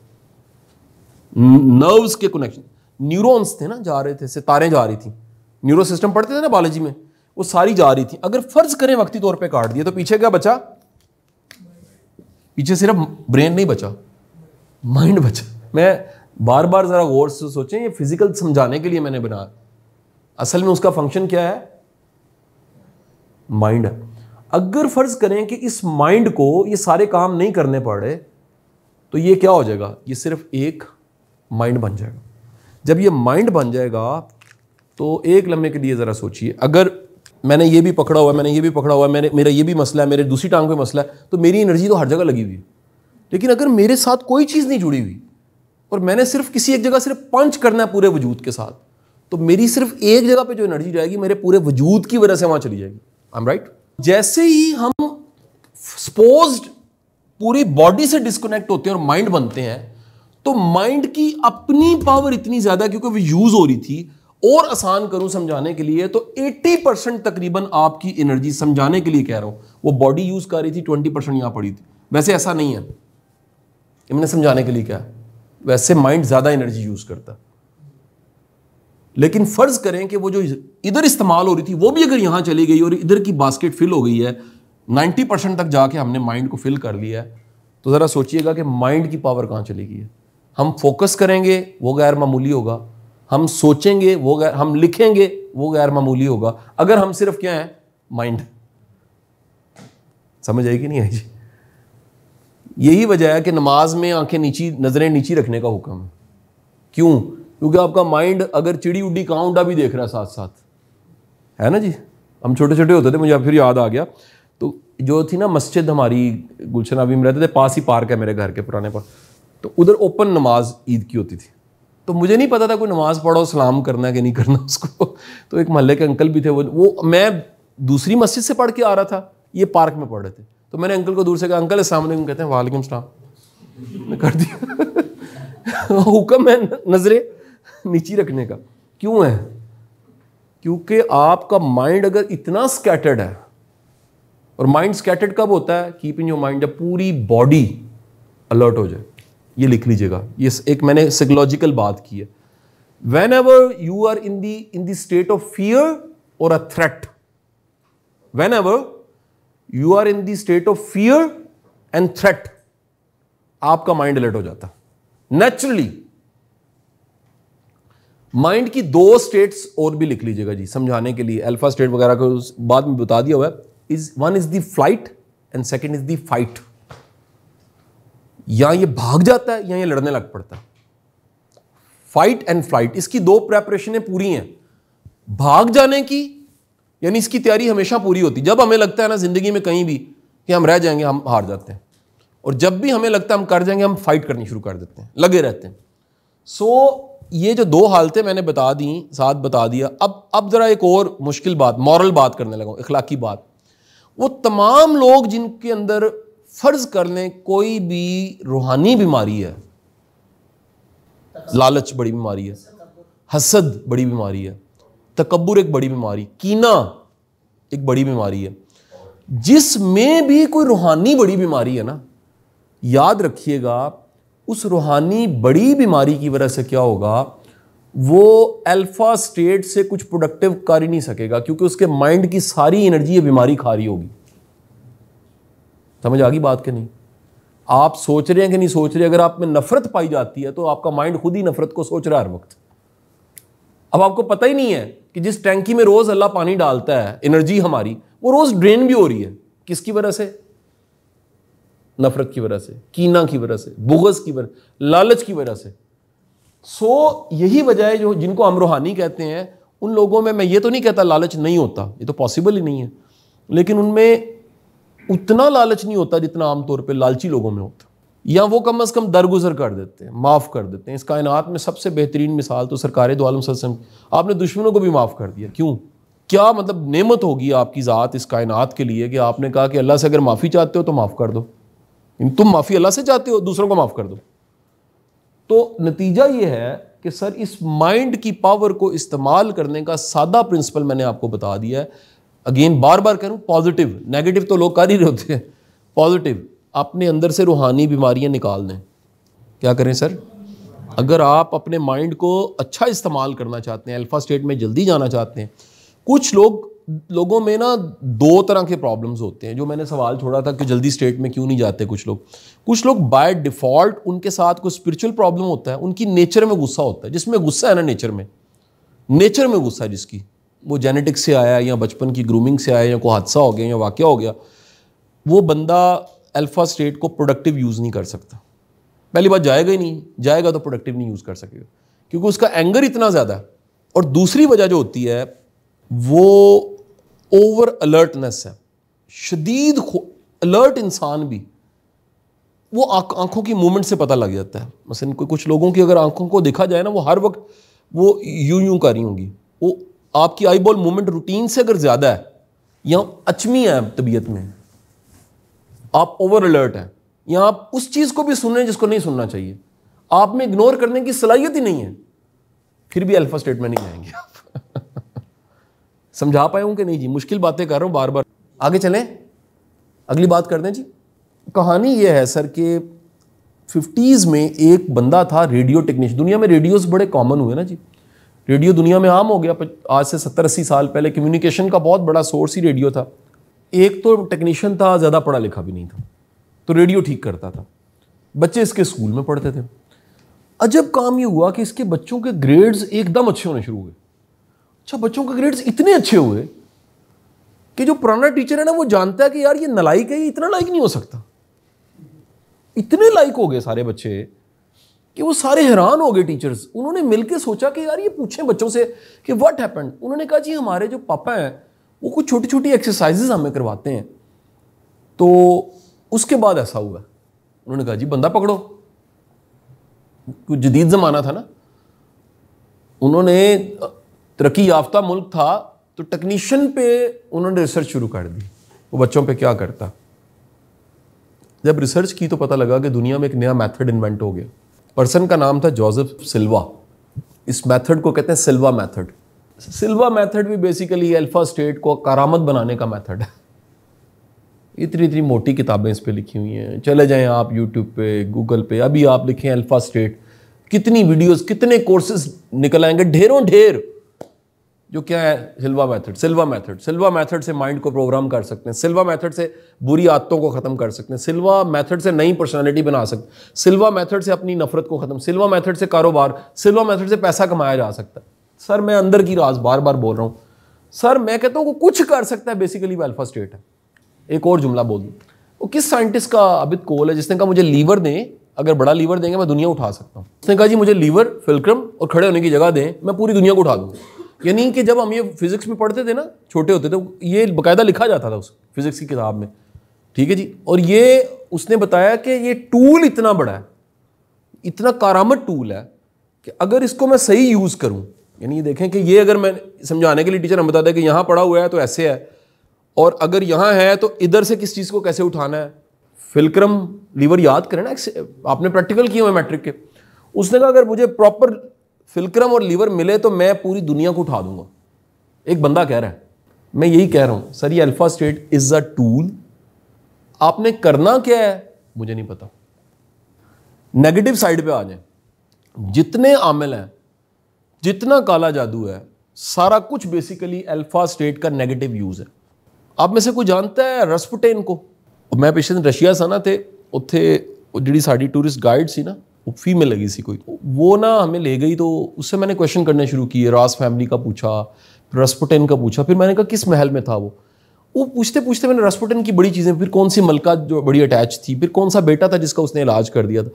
नर्व्स के कनेक्शन, न्यूरॉन्स थे ना, जा रहे थे, सितारें जा रही थी, न्यूरो सिस्टम पढ़ते थे ना बायोलॉजी में, वो सारी जा रही थी। अगर फर्ज करें वक्ती तौर पे काट दिया तो पीछे क्या बचा? पीछे सिर्फ ब्रेन नहीं बचा, माइंड बचा। मैं बार बार जरा गौर से सोचें, ये फिजिकल समझाने के लिए मैंने बनाया, असल में उसका फंक्शन क्या है? माइंड है। अगर फर्ज करें कि इस माइंड को ये सारे काम नहीं करने पड़े तो ये क्या हो जाएगा? ये सिर्फ एक माइंड बन जाएगा। जब ये माइंड बन जाएगा तो एक लम्हे के लिए ज़रा सोचिए, अगर मैंने ये भी पकड़ा हुआ है, मैंने ये भी पकड़ा हुआ है, मेरा ये भी मसला है, मेरे दूसरी टांग पे मसला है, तो मेरी एनर्जी तो हर जगह लगी हुई है। लेकिन अगर मेरे साथ कोई चीज़ नहीं जुड़ी हुई और मैंने सिर्फ किसी एक जगह सिर्फ पंच करना है पूरे वजूद के साथ, तो मेरी सिर्फ एक जगह पे जो एनर्जी जाएगी मेरे पूरे वजूद की वजह से वहाँ चली जाएगी। I am right? जैसे ही हम सपोज्ड पूरी बॉडी से डिस्कनेक्ट होते हैं और माइंड बनते हैं, तो माइंड की अपनी पावर इतनी ज्यादा क्योंकि वो यूज हो रही थी। और आसान करूं समझाने के लिए तो 80% तकरीबन आपकी एनर्जी, समझाने के लिए कह रहा हूं, वो बॉडी यूज कर रही थी, 20% यहां पड़ी थी। वैसे ऐसा नहीं है, मैंने समझाने के लिए क्या है, वैसे माइंड ज्यादा एनर्जी यूज करता। लेकिन फर्ज करें कि वो जो इधर इस्तेमाल हो रही थी वो भी अगर यहां चली गई और इधर की बास्केट फिल हो गई है, 90% तक जाके हमने माइंड को फिल कर लिया है, तो ज़रा सोचिएगा कि माइंड की पावर कहाँ चली गई है। हम फोकस करेंगे वो गैर मामूली होगा, हम सोचेंगे वो हम लिखेंगे वो गैर मामूली होगा, अगर हम सिर्फ क्या है? माइंड। समझ आएगी नहीं आई जी? यही वजह है कि नमाज में आंखें नीची, नजरें नीची रखने का हुक्म है। क्यों? क्योंकि आपका माइंड अगर चिड़ी उड्डी कां उड्डा भी देख रहा है साथ साथ, है ना जी। हम छोटे छोटे होते थे, मुझे फिर याद आ गया, तो जो थी ना मस्जिद हमारी गुलशन अभी में रहते थे, पास ही पार्क है मेरे घर के पुराने पास, तो उधर ओपन नमाज ईद की होती थी। तो मुझे नहीं पता था कोई नमाज पढ़ो सलाम करना है कि नहीं करना उसको। तो एक मोहल्ले के अंकल भी थे, वो मैं दूसरी मस्जिद से पढ़ के आ रहा था, ये पार्क में पढ़ रहे थे, तो मैंने अंकल को दूर से कहा अंकल अस्सलाम वालेकुम, कहते हैं वालेकुम सलाम, मैं कर दिया। हुक्म है नजरें नीची रखने का। क्यों है? क्योंकि आपका माइंड अगर इतना स्कैटर्ड है, और माइंड स्कैटर्ड कब होता है? कीप इन योर माइंड, जब पूरी बॉडी अलर्ट हो जाए। ये लिख लीजिएगा, ये एक मैंने साइकोलॉजिकल बात की है। Whenever you are in the state of fear or a threat, whenever you are in the state of fear and threat, आपका माइंड अलर्ट हो जाता नेचुरली। माइंड की दो स्टेट्स और भी लिख लीजिएगा जी समझाने के लिए, अल्फा स्टेट वगैरह को बाद में बता दिया हुआ है। One is the flight and second is the fight. या ये भाग जाता है या ये लड़ने लग पड़ता है। फाइट एंड फ्लाइट, इसकी दो प्रेपरेशनें पूरी हैं। भाग जाने की यानी इसकी तैयारी हमेशा पूरी होती। जब हमें लगता है ना जिंदगी में कहीं भी कि हम रह जाएंगे, हम हार जाते हैं, और जब भी हमें लगता है हम कर जाएंगे, हम फाइट करनी शुरू कर देते हैं, लगे रहते हैं। सो ये जो दो हालतें मैंने बता दी, साथ बता दिया। अब जरा एक और मुश्किल बात, मॉरल बात करने लगा, इखलाकी बात। वो तमाम लोग जिनके अंदर फर्ज कर लें कोई भी रूहानी बीमारी है, लालच बड़ी बीमारी है, हसद बड़ी बीमारी है, तकब्बुर एक बड़ी बीमारी, कीना एक बड़ी बीमारी है, जिसमें भी कोई रूहानी बड़ी बीमारी है ना, याद रखिएगा उस रूहानी बड़ी बीमारी की वजह से क्या होगा, वो अल्फा स्टेट से कुछ प्रोडक्टिव कर ही नहीं सकेगा, क्योंकि उसके माइंड की सारी एनर्जी ये बीमारी खा रही होगी। समझ आ गई बात कि नहीं? आप सोच रहे हैं कि नहीं सोच रहे, अगर आप में नफरत पाई जाती है तो आपका माइंड खुद ही नफरत को सोच रहा है हर वक्त। अब आपको पता ही नहीं है कि जिस टैंकी में रोज अल्लाह पानी डालता है, एनर्जी हमारी, वो रोज ड्रेन भी हो रही है। किसकी वजह से? नफरत की वजह से, कीना की वजह से, बुग़्ज़ की वजह, लालच की वजह से। सो यही वजह है जो जिनको हम रूहानी कहते हैं, उन लोगों में, मैं ये तो नहीं कहता लालच नहीं होता, ये तो पॉसिबल ही नहीं है, लेकिन उनमें उतना लालच नहीं होता जितना आमतौर पे लालची लोगों में होता। या वो कम से कम दरगुजर कर देते हैं, माफ़ कर देते हैं। इस कायनात में सबसे बेहतरीन मिसाल तो सरकार दो आलम सल्लल्लाहु अलैहि वसल्लम, आपने दुश्मनों को भी माफ़ कर दिया। क्यों? क्या मतलब नेमत होगी आपकी ज़ात इस कायनात के लिए कि आपने कहा कि अल्लाह से अगर माफ़ी चाहते हो तो माफ़ कर दो। तुम माफ़ी अल्लाह से चाहते हो, दूसरों को माफ़ कर दो। तो नतीजा ये है कि सर इस माइंड की पावर को इस्तेमाल करने का सादा प्रिंसिपल मैंने आपको बता दिया है। अगेन बार बार करूं, पॉजिटिव, नेगेटिव तो लोग कर ही रहे होते हैं। पॉजिटिव, अपने अंदर से रूहानी बीमारियां निकाल दें। क्या करें सर? अगर आप अपने माइंड को अच्छा इस्तेमाल करना चाहते हैं, अल्फा स्टेट में जल्दी जाना चाहते हैं, कुछ लोगों में ना दो तरह के प्रॉब्लम्स होते हैं, जो मैंने सवाल छोड़ा था कि जल्दी स्टेट में क्यों नहीं जाते कुछ लोग बाय डिफ़ॉल्ट उनके साथ कोई स्पिरिचुअल प्रॉब्लम होता है, उनकी नेचर में गुस्सा होता है। जिसमें गुस्सा है ना, नेचर में गुस्सा है जिसकी, वो जेनेटिक्स से आया या बचपन की ग्रूमिंग से आया या कोई हादसा हो गया या वाक़या हो गया, वो बंदा अल्फ़ा स्टेट को प्रोडक्टिव यूज़ नहीं कर सकता। पहली बात, जाएगा ही नहीं, जाएगा तो प्रोडक्टिव नहीं यूज़ कर सकेगा क्योंकि उसका एंगर इतना ज़्यादा है। और दूसरी वजह जो होती है वो ओवर अलर्टनेस है। शदीद अलर्ट इंसान भी, वो आंखों की मूवमेंट से पता लग जाता है। मसलन कुछ लोगों की अगर आंखों को देखा जाए ना, वो हर वक्त वो यूं कर रही होंगी, वो आपकी आई बॉल मूवमेंट रूटीन से अगर ज़्यादा है या अचमी है तबीयत में, आप ओवर अलर्ट हैं, या आप उस चीज़ को भी सुन रहे हैं जिसको नहीं सुनना चाहिए, आप में इग्नोर करने की सलाहियत ही नहीं है, फिर भी अल्फा स्टेट में नहीं आएंगे आप। समझा पाए हूं कि नहीं जी? मुश्किल बातें कर रहा हूं बार बार। आगे चलें, अगली बात कर दें जी। कहानी यह है सर कि 50s में एक बंदा था, रेडियो टेक्नीशियन। दुनिया में रेडियोस बड़े कॉमन हुए ना जी, रेडियो दुनिया में आम हो गया। आज से 70-80 साल पहले कम्युनिकेशन का बहुत बड़ा सोर्स ही रेडियो था। एक तो टेक्नीशियन था, ज़्यादा पढ़ा लिखा भी नहीं था, तो रेडियो ठीक करता था। बच्चे इसके स्कूल में पढ़ते थे। अजब काम ये हुआ कि इसके बच्चों के ग्रेड्स एकदम अच्छे होने शुरू हुए। अच्छा, बच्चों के ग्रेड्स इतने अच्छे हुए कि जो पुराना टीचर है ना, वो जानता है कि यार ये नालायक है, ये इतना लायक नहीं हो सकता। इतने लायक हो गए सारे बच्चे कि वो सारे हैरान हो गए टीचर्स। उन्होंने मिलकर सोचा कि यार ये पूछें बच्चों से कि व्हाट हैपेंड। उन्होंने कहा जी हमारे जो पापा हैं वो कुछ छोटी छोटी एक्सरसाइजेज हमें करवाते हैं, तो उसके बाद ऐसा हुआ। उन्होंने कहा जी बंदा पकड़ो, कुछ जदीद ज़माना था ना, उन्होंने तरक्की याफ्ता मुल्क था तो टेक्नीशियन पे उन्होंने रिसर्च शुरू कर दी, वो बच्चों पे क्या करता। जब रिसर्च की तो पता लगा कि दुनिया में एक नया मेथड इन्वेंट हो गया। पर्सन का नाम था जोसेफ सिल्वा। इस मेथड को कहते हैं सिल्वा मेथड। सिल्वा मेथड भी बेसिकली अल्फा स्टेट को करामत बनाने का मेथड है। इतनी इतनी मोटी किताबें इस पे लिखी हुई हैं, चले जाएं आप यूट्यूब पे, गूगल पे, अभी आप लिखें अल्फा स्टेट, कितनी वीडियोस, कितने कोर्सेज निकल आएंगे, ढेरों ढेर। जो क्या है, सिल्वा मेथड। सिल्वा मेथड से माइंड को प्रोग्राम कर सकते हैं, सिल्वा मेथड से बुरी आदतों को ख़त्म कर सकते हैं, सिल्वा मेथड से नई पर्सनालिटी बना सकते हैं, सिल्वा मेथड से अपनी नफरत को ख़त्म, सिल्वा मेथड से कारोबार, सिल्वा मेथड से पैसा कमाया जा सकता है। सर मैं अंदर की राज बार बार बोल रहा हूँ सर, मैं कहता हूँ वो कुछ कर सकता है, बेसिकली वो अल्फा स्टेट है। एक और जुमला बोल दूँ, वो किस साइंटिस्ट का अबिद कोल है जिसने कहा मुझे लीवर दें, अगर बड़ा लीवर देंगे मैं दुनिया उठा सकता हूँ। उसने कहा जी मुझे लीवर, फिल्क्रम और खड़े होने की जगह दें, मैं पूरी दुनिया को उठा दूँगा। यानी कि जब हम ये फिजिक्स में पढ़ते थे ना, छोटे होते थे, ये बाकायदा लिखा जाता था उस फिजिक्स की किताब में, ठीक है जी। और ये उसने बताया कि ये टूल इतना बड़ा है, इतना कारामत टूल है कि अगर इसको मैं सही यूज़ करूँ, यानी ये देखें कि ये अगर मैं समझाने के लिए टीचर हम बताते हैं कि यहाँ पड़ा हुआ है तो ऐसे है, और अगर यहाँ है तो इधर से किस चीज़ को कैसे उठाना है। फिल्क्रम लीवर याद करें ना, आपने प्रैक्टिकल किए हुए मैट्रिक के। उसने कहा अगर मुझे प्रॉपर फिल्क्रम और लीवर मिले तो मैं पूरी दुनिया को उठा दूंगा। एक बंदा कह रहा है, मैं यही कह रहा हूं सर, ये alpha state is a tool, आपने करना क्या है मुझे नहीं पता। नेगेटिव साइड पे आ जाए, जितने आमिल हैं, जितना काला जादू है, सारा कुछ बेसिकली अल्फा स्टेट का नेगेटिव यूज है। आप में से कोई जानता है रस्पुटेन को? मैं पिछले दिन रशिया सा ना थे, उत्थे जी साड़ी टूरिस्ट गाइड सी ना, वो फीमेल लगी सी कोई, वो ना हमें ले गई, तो उससे मैंने क्वेश्चन करने शुरू किए। रास फैमिली का पूछा, रस्पुटेन का पूछा, फिर मैंने कहा किस महल में था वो पूछते पूछते मैंने रस्पुटेन की बड़ी चीज़ें, फिर कौन सी मलका जो बड़ी अटैच थी, फिर कौन सा बेटा था जिसका उसने इलाज कर दिया था।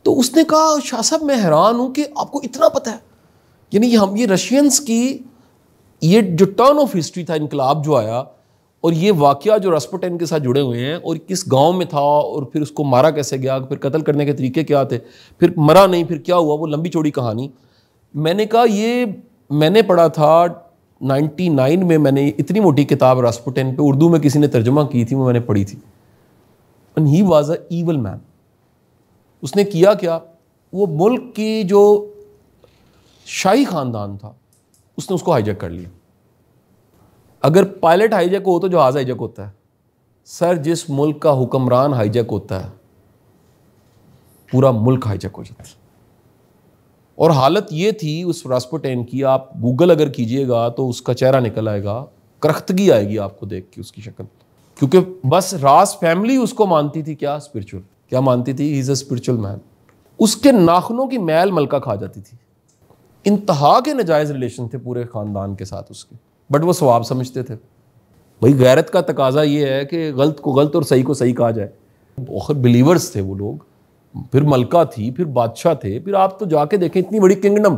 तो उसने कहा शाह साहब मैं हैरान हूँ कि आपको इतना पता है। यानी हम ये रशियंस की ये जो टर्न ऑफ हिस्ट्री था, इनकलाब जो आया, और ये वाकया जो रास्पुटिन के साथ जुड़े हुए हैं, और किस गांव में था, और फिर उसको मारा कैसे गया, फिर कत्ल करने के तरीके क्या थे, फिर मरा नहीं, फिर क्या हुआ, वो लंबी चौड़ी कहानी। मैंने कहा ये मैंने पढ़ा था 99 में, मैंने इतनी मोटी किताब रास्पुटिन पे उर्दू में किसी ने तर्जुमा की थी, वो मैंने पढ़ी थी। And he was a evil man. उसने किया क्या, वो मुल्क की जो शाही खानदान था उसने उसको हाईजैक कर लिया। अगर पायलट हाईजैक हो तो जहाज हाईजैक होता है। सर, जिस मुल्क का हुक्मरान हाईजैक होता है पूरा मुल्क हाईजैक हो जाता है। और हालत ये थी उस रास्पुटिन की, आप गूगल अगर कीजिएगा तो उसका चेहरा निकल आएगा, करख्तगी आएगी आपको देख के उसकी शक्ल, क्योंकि बस रास फैमिली उसको मानती थी क्या, स्पिरिचुअल। क्या मानती थी? He is a spiritual man. उसके नाखूनों की मैल मलका खा जाती थी। इंतहा के नाजायज रिलेशन थे पूरे खानदान के साथ उसके, बट वो सवाब समझते थे। भाई गैरत का तकाजा ये है कि गलत को गलत और सही को सही कहा जाए। बहुत बिलीवर्स थे वो लोग, फिर मलका थी, फिर बादशाह थे, फिर आप तो जाके देखें इतनी बड़ी किंगडम।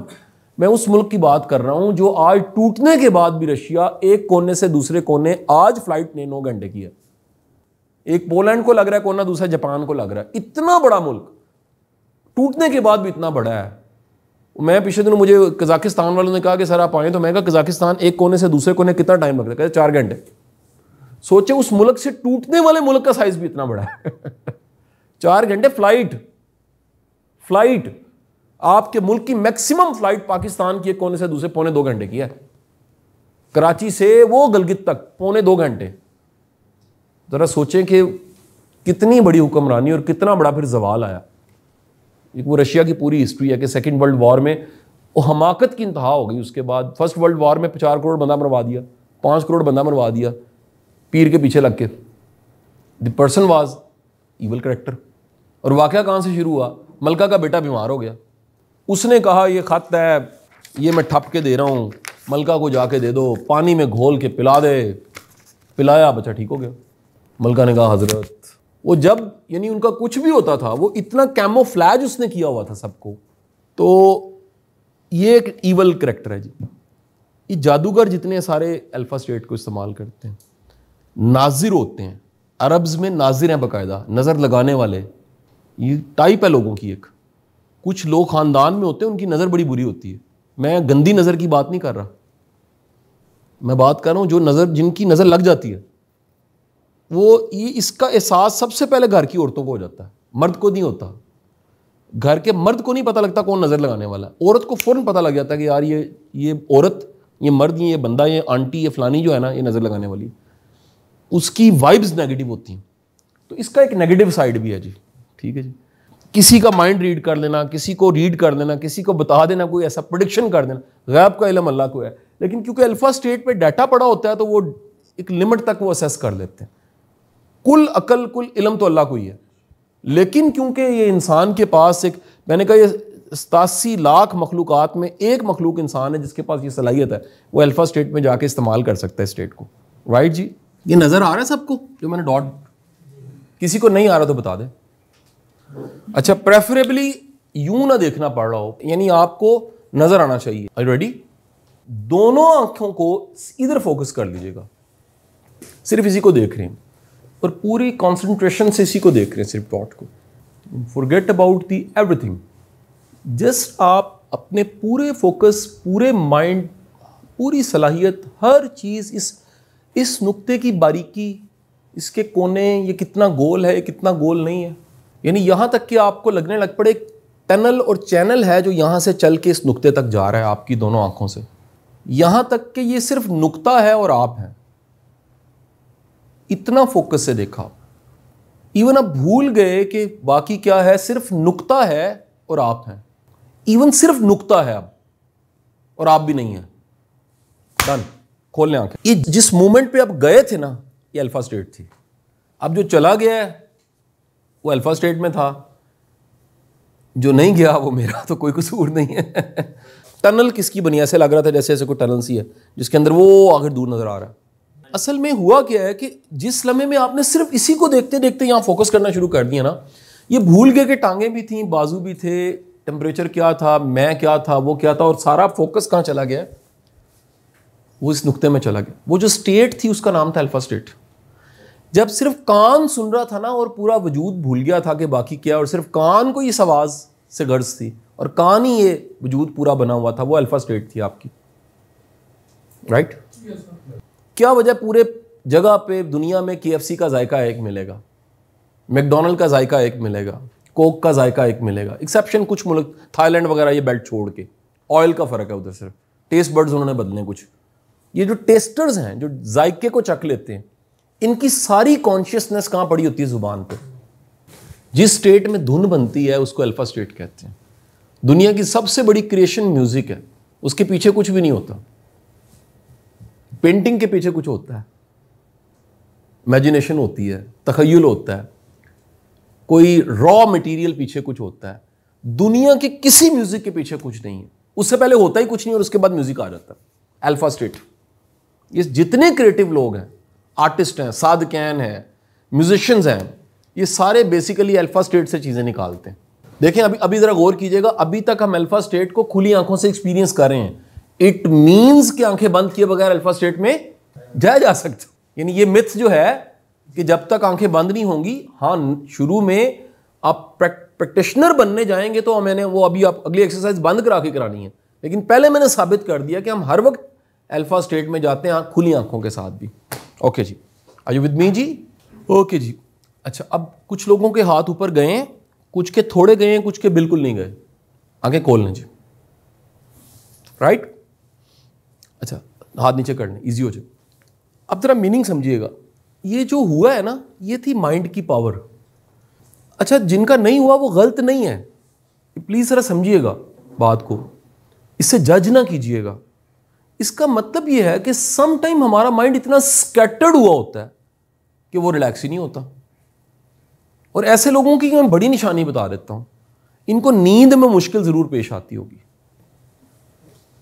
मैं उस मुल्क की बात कर रहा हूं जो आज टूटने के बाद भी रशिया एक कोने से दूसरे कोने आज फ्लाइट ने 9 घंटे की है। एक पोलैंड को लग रहा है कोना, दूसरा जापान को लग रहा है। इतना बड़ा मुल्क टूटने के बाद भी इतना बड़ा है। मैं पिछले दिनों, मुझे कजाकिस्तान वालों ने कहा कि सर आप आए, तो मैं कहा कजाकिस्तान एक कोने से दूसरे कोने कितना टाइम लगता है? कहते 4 घंटे। सोचे उस मुल्क से टूटने वाले मुल्क का साइज भी इतना बड़ा है 4 घंटे फ्लाइट। आपके मुल्क की मैक्सिमम फ्लाइट पाकिस्तान की एक कोने से दूसरे 1.25 घंटे की है। कराची से वो गलगित तक 1.25 घंटे। जरा सोचें कि कितनी बड़ी हुक्मरानी और कितना बड़ा फिर जवाल आया। एक वो रशिया की पूरी हिस्ट्री है कि सेकेंड वर्ल्ड वॉर में वो हमाकत की इंतहा हो गई। उसके बाद फर्स्ट वर्ल्ड वॉर में 4 करोड़ बंदा मरवा दिया, 5 करोड़ बंदा मरवा दिया पीर के पीछे लग के। The person was evil character. और वाकया कहाँ से शुरू हुआ? मलका का बेटा बीमार हो गया, उसने कहा ये खत है, ये मैं ठप के दे रहा हूँ, मलका को जाके दे दो, पानी में घोल के पिला दे। पिलाया, बच्चा ठीक हो गया। मलका ने कहा हजरत, वो जब यानी उनका कुछ भी होता था वो इतना कैमोफ्लैज उसने किया हुआ था सबको। तो ये एक ईवल कैरेक्टर है जी। ये जादूगर जितने सारे अल्फा स्टेट को इस्तेमाल करते हैं, नाजिर होते हैं, अरब्स में नाजिर हैं बाकायदा, नज़र लगाने वाले। ये टाइप है लोगों की। एक कुछ लोग ख़ानदान में होते हैं उनकी नज़र बड़ी बुरी होती है। मैं गंदी नज़र की बात नहीं कर रहा, मैं बात कर रहा हूँ जो नज़र, जिनकी नज़र लग जाती है वो, ये इसका एहसास सबसे पहले घर की औरतों को हो जाता है, मर्द को नहीं होता। घर के मर्द को नहीं पता लगता कौन नज़र लगाने वाला है। औरत को फ़ौरन पता लग जाता है कि यार ये औरत, ये मर्द, ये बंदा, ये आंटी, ये फलानी जो है ना, ये नज़र लगाने वाली। उसकी वाइब्स नेगेटिव होती हैं। तो इसका एक नेगेटिव साइड भी है जी। ठीक है जी। किसी का माइंड रीड कर लेना, किसी को रीड कर लेना, किसी को बता देना, कोई ऐसा प्रेडिक्शन कर देना, गैब का इल्म अल्लाह को है। लेकिन क्योंकि अल्फा स्टेट पे डाटा पड़ा होता है तो वो एक लिमिट तक वो असेस कर लेते हैं। कुल अकल, कुल इल्म तो अल्लाह को ही है। लेकिन क्योंकि ये इंसान के पास एक, मैंने कहा ये 87 लाख मखलूक़ात में एक मखलूक इंसान है जिसके पास ये सलाहियत है, वो अल्फा स्टेट में जाके इस्तेमाल कर सकता है स्टेट को। राइट जी। ये नज़र आ रहा है सबको जो मैंने डॉट? किसी को नहीं आ रहा तो बता दे। अच्छा, प्रेफरेबली यूं ना देखना पड़ रहा हो, यानी आपको नजर आना चाहिए। Are you ready? दोनों आंखों को इधर फोकस कर लीजिएगा, सिर्फ इसी को देख रहे हैं और पूरी कंसंट्रेशन से इसी को देख रहे हैं, सिर्फ डॉट को। Forget about the everything. Just आप अपने पूरे फोकस, पूरे माइंड, पूरी सलाहियत, हर चीज इस नुक्ते की बारीकी, इसके कोने, ये कितना गोल है, कितना गोल नहीं है, यानी यहां तक कि आपको लगने लग पड़े टनल और चैनल है जो यहां से चल के इस नुक्ते तक जा रहा है आपकी दोनों आंखों से, यहां तक कि ये सिर्फ नुक्ता है और आप हैं। इतना फोकस से देखा, इवन आप भूल गए कि बाकी क्या है, सिर्फ नुक्ता है और आप हैं। इवन सिर्फ नुक्ता है अब और आप भी नहीं है। डन। खोल लें आंखें। ये जिस मोमेंट पे आप गए थे ना, ये अल्फा स्टेट थी। अब जो चला गया है वो अल्फा स्टेट में था, जो नहीं गया वो मेरा तो कोई कसूर नहीं है। टनल किसकी बनी? ऐसे लग रहा था जैसे ऐसे कोई टनल सी है जिसके अंदर वो आगे दूर नजर आ रहा है। असल में हुआ क्या है कि जिस लम्हे में आपने सिर्फ इसी को देखते देखते यहां फोकस करना शुरू कर दिया ना, ये भूल गए कि टांगे भी थी, बाजू भी थे, टेम्परेचर क्या था, मैं क्या था, वो क्या था, और सारा फोकस कहां चला गया? वो इस नुक्ते में चला गया। वो जो स्टेट थी उसका नाम था अल्फा स्टेट। जब सिर्फ कान सुन रहा था ना और पूरा वजूद भूल गया था कि बाकी क्या, और सिर्फ कान को इस आवाज़ से गर्ज थी और कान ही ये वजूद पूरा बना हुआ था, वो अल्फा स्टेट थी आपकी। राइट? क्या वजह पूरे जगह पे दुनिया में KFC का जायका एक मिलेगा, मैकडोनल्ड का जायका एक मिलेगा, कोक का जायका एक मिलेगा, एक्सेप्शन कुछ मुल्क थाईलैंड वगैरह ये बेल्ट छोड़ के, ऑयल का फ़र्क है उधर, सिर्फ टेस्ट बर्ड्स उन्होंने बदले कुछ। ये जो टेस्टर्स हैं जो जायके को चख लेते हैं, इनकी सारी कॉन्शियसनेस कहाँ पड़ी होती है? ज़ुबान पे। जिस स्टेट में धुन बनती है उसको अल्फा स्टेट कहते हैं। दुनिया की सबसे बड़ी क्रिएशन म्यूजिक है, उसके पीछे कुछ भी नहीं होता। पेंटिंग के पीछे कुछ होता है, इमेजिनेशन होती है, तखय्युल होता है, कोई रॉ मटेरियल पीछे कुछ होता है। दुनिया के किसी म्यूजिक के पीछे कुछ नहीं है, उससे पहले होता ही कुछ नहीं और उसके बाद म्यूजिक आ जाता है। Alpha state. ये जितने क्रिएटिव लोग हैं, आर्टिस्ट हैं, सादकैन हैं, म्यूजिशियंस हैं, ये सारे बेसिकली अल्फा स्टेट से चीज़ें निकालते हैं। देखें अभी ज़रा गौर कीजिएगा, अभी तक हम अल्फा स्टेट को खुली आंखों से एक्सपीरियंस कर रहे हैं। इट मीन्स कि आंखें बंद किए बगैर अल्फा स्टेट में जाया जा सकता। यानी ये मिथ जो है कि जब तक आंखें बंद नहीं होंगी, हाँ शुरू में आप प्रैक्टिशनर बनने जाएंगे तो मैंने वो अभी आप अगली एक्सरसाइज बंद करा के करानी है, लेकिन पहले मैंने साबित कर दिया कि हम हर वक्त अल्फा स्टेट में जाते हैं खुली आंखों के साथ भी। ओके जी, आर यू विद मी जी? ओके जी। अच्छा, अब कुछ लोगों के हाथ ऊपर गए हैं, कुछ के थोड़े गए हैं, कुछ के बिल्कुल नहीं गए। आगे खोल लें जी। राइट? अच्छा, हाथ नीचे करने, इजी हो जाए। अब जरा मीनिंग समझिएगा। ये जो हुआ है ना, ये थी माइंड की पावर। अच्छा, जिनका नहीं हुआ वो गलत नहीं है, प्लीज जरा समझिएगा बात को, इससे जज ना कीजिएगा। इसका मतलब ये है कि सम टाइम हमारा माइंड इतना स्कैटर्ड हुआ होता है कि वो रिलैक्स ही नहीं होता। और ऐसे लोगों की मैं बड़ी निशानी बता देता हूं, इनको नींद में मुश्किल जरूर पेश आती होगी।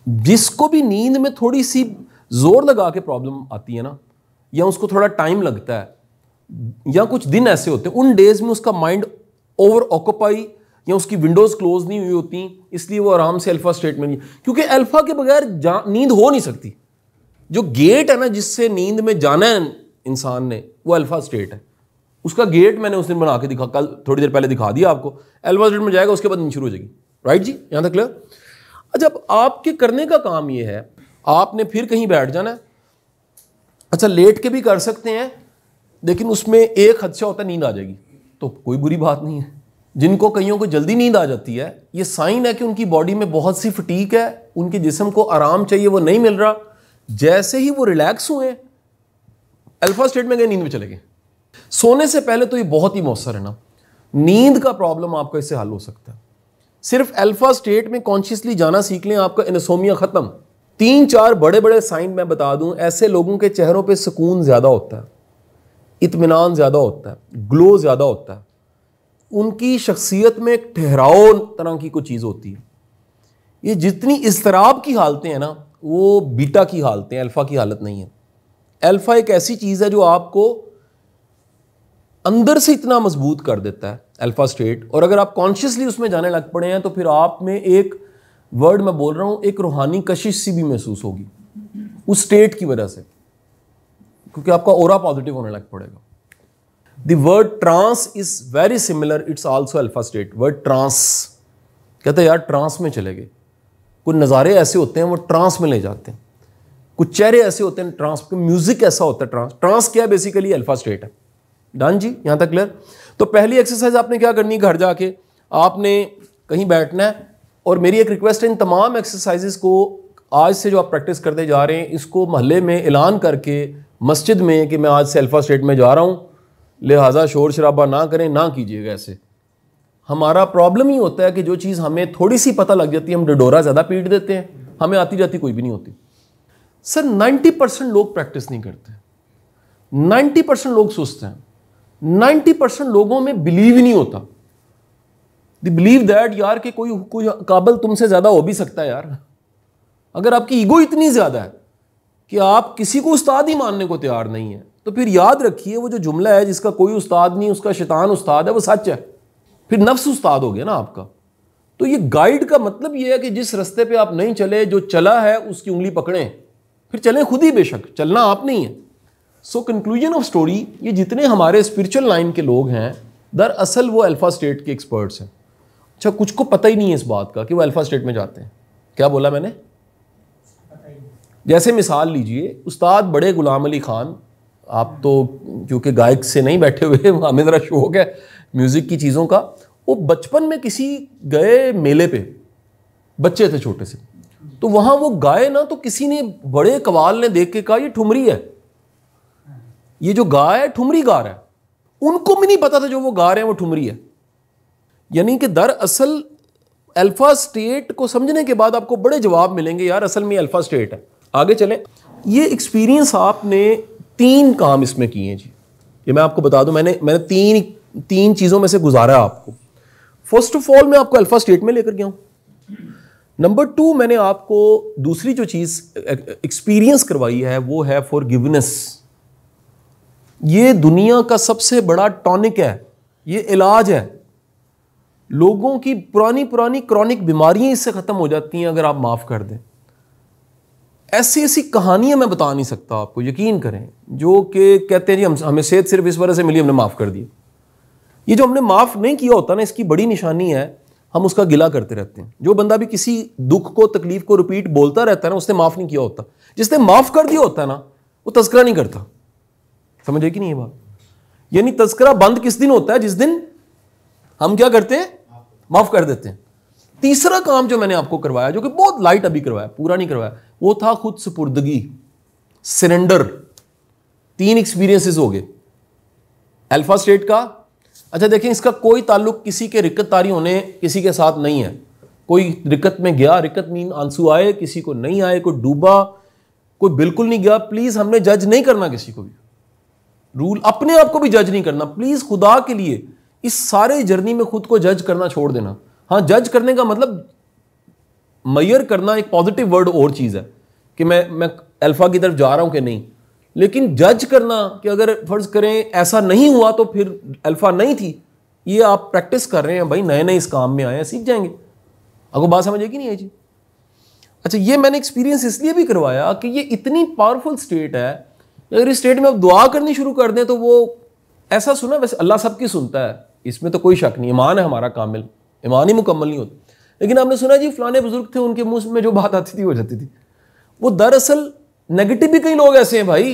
जिसको भी नींद में थोड़ी सी जोर लगा के प्रॉब्लम आती है ना, या उसको थोड़ा टाइम लगता है, या कुछ दिन ऐसे होते हैं उन डेज में उसका माइंड ओवर ऑक्यूपाई या उसकी विंडोज क्लोज नहीं हुई होती, इसलिए वो आराम से अल्फा स्टेट में नहीं, क्योंकि अल्फा के बगैर नींद हो नहीं सकती। जो गेट है ना जिससे नींद में जाना है इंसान ने, वो अल्फा स्टेट है। उसका गेट मैंने उस दिन बना के दिखा, कल थोड़ी देर पहले दिखा दिया आपको। अल्फा स्टेट में जाएगा, उसके बाद नींद शुरू हो जाएगी। राइट जी, यहां तक क्लियर? अच्छा, अब आपके करने का काम ये है, आपने फिर कहीं बैठ जाना है। अच्छा, लेट के भी कर सकते हैं, लेकिन उसमें एक खदशा होता है नींद आ जाएगी, तो कोई बुरी बात नहीं है। जिनको कईयों को जल्दी नींद आ जाती है, ये साइन है कि उनकी बॉडी में बहुत सी फटीक है, उनके जिस्म को आराम चाहिए, वो नहीं मिल रहा। जैसे ही वो रिलैक्स हुए, अल्फा स्टेट में गए, नींद में चले गए। सोने से पहले तो ये बहुत ही मौसर है ना। नींद का प्रॉब्लम आपका इससे हल हो सकता है। सिर्फ अल्फा स्टेट में कॉन्शियसली जाना सीख लें, आपका इनसोमिया खत्म। 3-4 बड़े बड़े साइन मैं बता दूं, ऐसे लोगों के चेहरों पे सुकून ज्यादा होता है, इत्मीनान ज्यादा होता है, ग्लो ज्यादा होता है, उनकी शख्सियत में एक ठहराव तरह की कोई चीज़ होती है। ये जितनी इज़्तिराब की हालतें हैं ना, वो बीटा की हालतें, अल्फ़ा की हालत नहीं है। अल्फ़ा एक ऐसी चीज़ है जो आपको अंदर से इतना मजबूत कर देता है, अल्फ़ा स्टेट। और अगर आप कॉन्शियसली उसमें जाने लग पड़े हैं तो फिर आप में एक वर्ड मैं बोल रहा हूँ, एक रूहानी कशिश सी भी महसूस होगी उस स्टेट की वजह से, क्योंकि आपका ओरा पॉजिटिव होने लग पड़ेगा। The word trance is very similar, it's also alpha state. Word trance, कहते हैं यार ट्रांस में चले गए। कुछ नज़ारे ऐसे होते हैं वो ट्रांस में ले जाते हैं, कुछ चेहरे ऐसे होते हैं ट्रांस, म्यूजिक ऐसा होता है ट्रांस। ट्रांस क्या है? बेसिकली अल्फा स्टेट है। डन जी, यहाँ तक क्लियर? तो पहली एक्सरसाइज आपने क्या करनी है, घर जाके आपने कहीं बैठना है, और मेरी एक रिक्वेस्ट है, इन तमाम एक्सरसाइजेस को आज से जो आप प्रैक्टिस करते जा रहे हैं, इसको महल्ले में ऐलान करके मस्जिद में कि मैं आज से अल्फा स्टेट में जा रहा हूँ, लिहाजा शोर शराबा ना करें, ना कीजिएगा ऐसे। हमारा प्रॉब्लम ही होता है कि जो चीज़ हमें थोड़ी सी पता लग जाती है, हम डडोरा ज़्यादा पीट देते हैं, हमें आती जाती कोई भी नहीं होती। सर 90% लोग प्रैक्टिस नहीं करते, 90% लोग सुस्त हैं, 90% लोगों में बिलीव ही नहीं होता। द बिलीव दैट यार कि कोई काबिल तुमसे ज़्यादा हो भी सकता है यार। अगर आपकी ईगो इतनी ज़्यादा है कि आप किसी को उस्ताद ही मानने को तैयार नहीं है, तो फिर याद रखिए वो जो जुमला है जिसका कोई उस्ताद नहीं, उसका शैतान उस्ताद है, वो सच है। फिर नफ्स उस्ताद हो गया ना आपका। तो ये गाइड का मतलब ये है कि जिस रास्ते पे आप नहीं चले, जो चला है उसकी उंगली पकड़ें, फिर चलें खुद ही, बेशक चलना आप नहीं है। सो कंक्लूजन ऑफ स्टोरी, ये जितने हमारे स्पिरिचुअल लाइन के लोग हैं दरअसल वो अल्फा स्टेट के एक्सपर्ट्स हैं। अच्छा, कुछ को पता ही नहीं है इस बात का कि वो अल्फा स्टेट में जाते हैं। क्या बोला मैंने? जैसे मिसाल लीजिए उस्ताद बड़े गुलाम अली खान, आप तो क्योंकि गायक से नहीं बैठे हुए, हमें ज़रा शौक है म्यूज़िक की चीज़ों का। वो बचपन में किसी गए मेले पे, बच्चे थे छोटे से, तो वहाँ वो गाए ना, तो किसी ने बड़े कवाल ने देख के कहा ये ठुमरी है, ये जो गा है ठुमरी गा रहा है। उनको भी नहीं पता था जो वो गा रहे हैं वो ठुमरी है। यानी कि दरअसल अल्फा स्टेट को समझने के बाद आपको बड़े जवाब मिलेंगे, यार असल में अल्फा स्टेट है। आगे चलें। ये एक्सपीरियंस आपने 3 काम इसमें किए हैं जी, ये मैं आपको बता दूं, मैंने तीन चीज़ों में से गुजारा आपको। फर्स्ट ऑफ ऑल मैं आपको अल्फा स्टेट में लेकर गया हूं। नंबर 2 मैंने आपको दूसरी जो चीज़ एक्सपीरियंस करवाई है वो है फॉरगिवनेस। ये दुनिया का सबसे बड़ा टॉनिक है, ये इलाज है। लोगों की पुरानी क्रॉनिक बीमारियां इससे ख़त्म हो जाती हैं अगर आप माफ़ कर दें। ऐसी ऐसी कहानियां मैं बता नहीं सकता आपको, यकीन करें, जो कि कहते हैं जी हमें सेहत सिर्फ इस वजह से मिली, हमने माफ़ कर दिया। ये जो हमने माफ़ नहीं किया होता ना, इसकी बड़ी निशानी है हम उसका गिला करते रहते हैं। जो बंदा भी किसी दुख को, तकलीफ को रिपीट बोलता रहता है ना, उसने माफ़ नहीं किया होता। जिसने माफ़ कर दिया होता है ना, वो तज़किरा नहीं करता। समझे कि नहीं ये बात? यानी तज़किरा बंद किस दिन होता है? जिस दिन हम क्या करते हैं? माफ़ कर देते हैं। तीसरा काम जो मैंने आपको करवाया, जो कि बहुत लाइट अभी करवाया, पूरा नहीं करवाया, वो था खुद सुपुर्दगी, सरेंडर। 3 एक्सपीरियंसेस हो गए अल्फा स्टेट का। अच्छा देखें, इसका कोई ताल्लुक किसी के रिक्कतदारी होने किसी के साथ नहीं है। कोई रिक्कत में गया, रिक्कत मीन आंसू आए, किसी को नहीं आए, कोई डूबा, कोई बिल्कुल नहीं गया। प्लीज हमने जज नहीं करना किसी को भी, रूल अपने आप को भी जज नहीं करना प्लीज। खुदा के लिए इस सारे जर्नी में खुद को जज करना छोड़ देना। हाँ, जज करने का मतलब मेजर करना एक पॉजिटिव वर्ड और चीज़ है कि मैं अल्फा की तरफ जा रहा हूं कि नहीं, लेकिन जज करना कि अगर फर्ज करें ऐसा नहीं हुआ तो फिर अल्फा नहीं थी, ये आप प्रैक्टिस कर रहे हैं भाई, नए नए इस काम में आए हैं, सीख जाएंगे। आपको बात समझ आएगी नहीं है जी? अच्छा, ये मैंने एक्सपीरियंस इसलिए भी करवाया कि ये इतनी पावरफुल स्टेट है, अगर इस स्टेट में आप दुआ करनी शुरू कर दें तो वो ऐसा सुना, वैसे अल्लाह सबकी सुनता है, इसमें तो कोई शक नहीं। ईमान है हमारा कामिल, ईमान ही मुकम्मल नहीं होता। लेकिन आपने सुना जी फलाने बुजुर्ग थे, उनके मुंह में जो बात आती थी हो जाती थी। वो दरअसल नेगेटिव भी कई लोग ऐसे हैं भाई,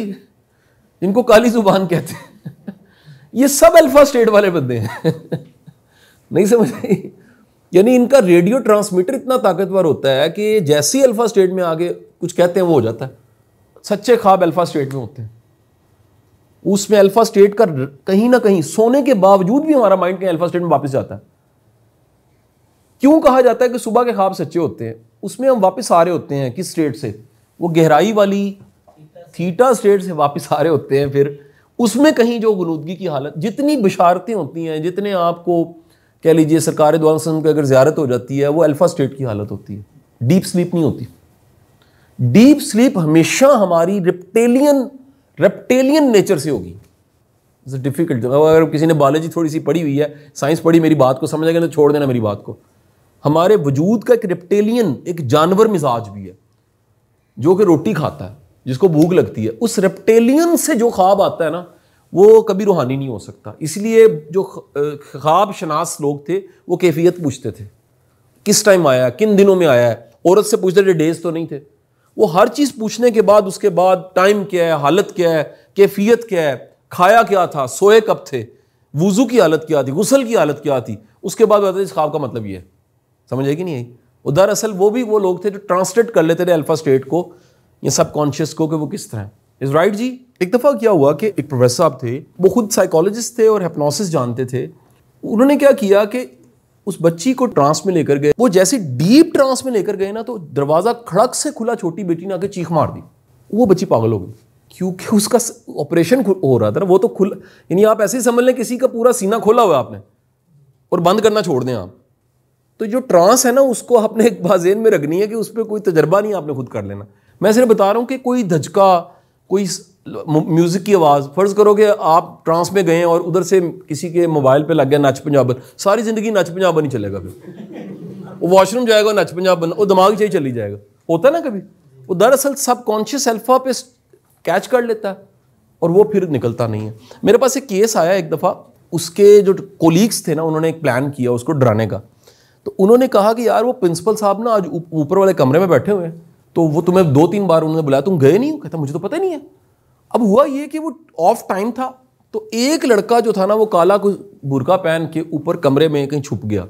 जिनको काली जुबान कहते हैं। ये सब अल्फा स्टेट वाले बंदे हैं। नहीं समझ आई? यानी इनका रेडियो ट्रांसमीटर इतना ताकतवर होता है कि जैसे ही अल्फा स्टेट में आगे कुछ कहते हैं वो हो जाता है। सच्चे ख्वाब अल्फा स्टेट में होते हैं। उसमें अल्फा स्टेट का कहीं ना कहीं सोने के बावजूद भी हमारा माइंड कहीं अल्फा स्टेट में वापस जाता है। क्यों कहा जाता है कि सुबह के ख्वाब सच्चे होते हैं? उसमें हम वापस आ रहे होते हैं किस स्टेट से? वो गहराई वाली थीटा स्टेट से वापस आ रहे होते हैं। फिर उसमें कहीं जो गुनूदगी की हालत, जितनी बिशारतें होती हैं, जितने आपको कह लीजिए सरकार दो आलम की अगर ज़ियारत हो जाती है, वो अल्फा स्टेट की हालत होती है। डीप स्लीप नहीं होती। डीप स्लीप हमेशा हमारी रेप्टेलियन नेचर से होगी। डिफिकल्ट, अगर किसी ने बायोलॉजी थोड़ी सी पढ़ी हुई है, साइंस पढ़ी, मेरी बात को समझ आएगा तो छोड़ देना मेरी बात को। हमारे वजूद का एक रेप्टेलियन, एक जानवर मिजाज भी है जो कि रोटी खाता है, जिसको भूख लगती है। उस रेप्टेलियन से जो ख्वाब आता है ना, वो कभी रूहानी नहीं हो सकता। इसलिए जो ख्वाब शनास लोग थे वो कैफियत पूछते थे, किस टाइम आया, किन दिनों में आया है। औरत से पूछते थे, डेज तो नहीं थे। वो हर चीज़ पूछने के बाद उसके बाद टाइम क्या है, हालत क्या है, कैफियत क्या है, खाया क्या था, सोए कब थे, वुजू की हालत क्या थी, गुस्ल की हालत क्या थी, उसके बाद बताते इस ख्वाब का मतलब ये है। समझ आएगी नहीं आई? वो दरअसल वो लोग थे जो ट्रांसलेट कर लेते थे अल्फा स्टेट को या सबकॉन्शियस को कि वो किस तरह। इज राइट जी? एक दफ़ा क्या हुआ कि एक प्रोफेसर साहब थे, वो खुद साइकोलॉजिस्ट थे और हिप्नोसिस जानते थे। उन्होंने क्या किया कि उस बच्ची को ट्रांस में लेकर गए। वो जैसे डीप ट्रांस में लेकर गए ना, तो दरवाज़ा खड़क से खुला, छोटी बेटी ने आके चीख मार दी। वो बच्ची पागल हो गई क्योंकि उसका ऑपरेशन हो रहा था ना, वो तो खुला, यानी आप ऐसे ही समझ लें किसी का पूरा सीना खोला हुआ है आपने और बंद करना छोड़ दें आप। तो जो ट्रांस है ना, उसको आपने एक बाज़ेन में रखनी है कि उस पर कोई तजर्बा नहीं, आपने खुद कर लेना। मैं सिर्फ बता रहा हूँ कि कोई धचका, कोई म्यूज़िक की आवाज़, फ़र्ज़ करो कि आप ट्रांस में गए और उधर से किसी के मोबाइल पे लग गया नच पंजाबन, सारी ज़िंदगी नच पंजाबन ही चलेगा। फिर वो वॉशरूम जाएगा, नच पंजाबन, वो दिमाग से ही चली जाएगा। होता है ना कभी, वो दरअसल सबकॉन्शियस अल्फा पे कैच कर लेता है और वो फिर निकलता नहीं है। मेरे पास एक केस आया एक दफ़ा, उसके जो कोलीग्स थे ना, उन्होंने एक प्लान किया उसको डराने का। तो उन्होंने कहा कि यार वो प्रिंसिपल साहब ना आज ऊपर वाले कमरे में बैठे हुए हैं, तो वो तुम्हें 2-3 बार उन्होंने बुलाया, तुम गए नहीं हो? कहता मुझे तो पता नहीं है। अब हुआ ये कि वो ऑफ टाइम था, तो एक लड़का जो था ना वो काला कुछ बुर्का पहन के ऊपर कमरे में कहीं छुप गया।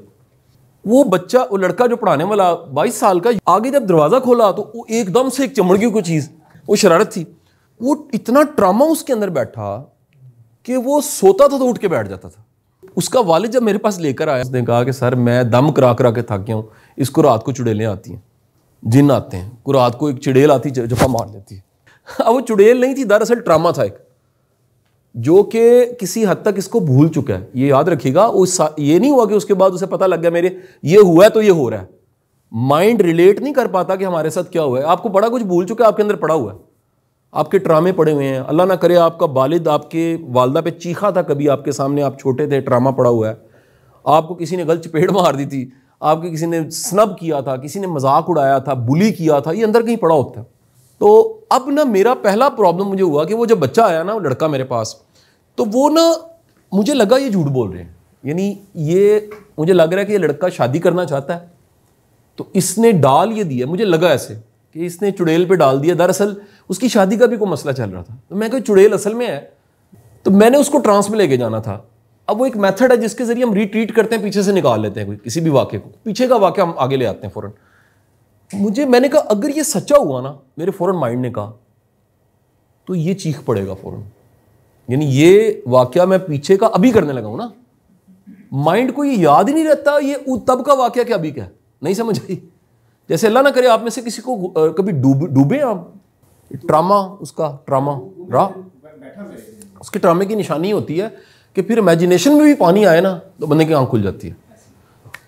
वो बच्चा, वो लड़का जो पढ़ाने वाला 22 साल का, आगे जब दरवाज़ा खोला तो वो एकदम से एक चमड़ गई कोई चीज़, वो शरारत थी। वो इतना ट्रामा उसके अंदर बैठा कि वो सोता था तो उठ के बैठ जाता था। उसका वालिद जब मेरे पास लेकर आया, उसने कहा कि सर मैं दम करा करा के थक गया हूँ, इसको रात को चुड़ैलें आती हैं, जिन आते हैं, को रात को एक चुड़ैल आती जफा मार देती है। अब वो चुड़ैल नहीं थी, दरअसल ट्रामा था एक, जो कि किसी हद तक इसको भूल चुका है। ये याद रखिएगा, ये नहीं हुआ कि उसके बाद उसे पता लग गया मेरे ये हुआ है तो ये हो रहा है। माइंड रिलेट नहीं कर पाता कि हमारे साथ क्या हुआ है। आपको बड़ा कुछ भूल चुका है, आपके अंदर पड़ा हुआ है, आपके ट्रामे पड़े हुए हैं। अल्लाह ना करे आपका वालिद आपके वालदा पे चीखा था कभी आपके सामने, आप छोटे थे, ट्रामा पड़ा हुआ है। आपको किसी ने गलत चपेट मार दी थी, आपके किसी ने स्नब किया था, किसी ने मजाक उड़ाया था, बुली किया था, ये अंदर कहीं पड़ा होता है। तो अब ना मेरा पहला प्रॉब्लम मुझे हुआ कि वो जब बच्चा आया ना, वो लड़का मेरे पास, तो वो ना मुझे लगा ये झूठ बोल रहे हैं, यानी ये मुझे लग रहा है कि ये लड़का शादी करना चाहता है, तो इसने डाल ये दिया। मुझे लगा ऐसे कि इसने चुड़ैल पे डाल दिया। दरअसल उसकी शादी का भी कोई मसला चल रहा था, तो मैं कोई चुड़ैल असल में है, तो मैंने उसको ट्रांस में लेके जाना था। अब वो एक मेथड है जिसके जरिए हम रिट्रीट करते हैं, पीछे से निकाल लेते हैं कोई किसी भी वाक्य को, पीछे का वाक्य हम आगे ले आते हैं फौरन। मैंने कहा अगर ये सच्चा हुआ ना, मेरे फौरन माइंड ने कहा, तो ये चीख पड़ेगा फौरन, यानी ये वाक्य मैं पीछे का अभी करने लगा हूं ना, माइंड को ये याद ही नहीं रहता ये तब का वाक्य क्या अभी क्या, नहीं समझ आई। जैसे अल्लाह ना करे आप में से किसी को कभी डूबे आप, ट्रामा, उसका ट्रामा रहा, उसके ट्रामे की निशानी होती है कि फिर इमेजिनेशन में भी पानी आए ना तो बंदे की आंख खुल जाती है।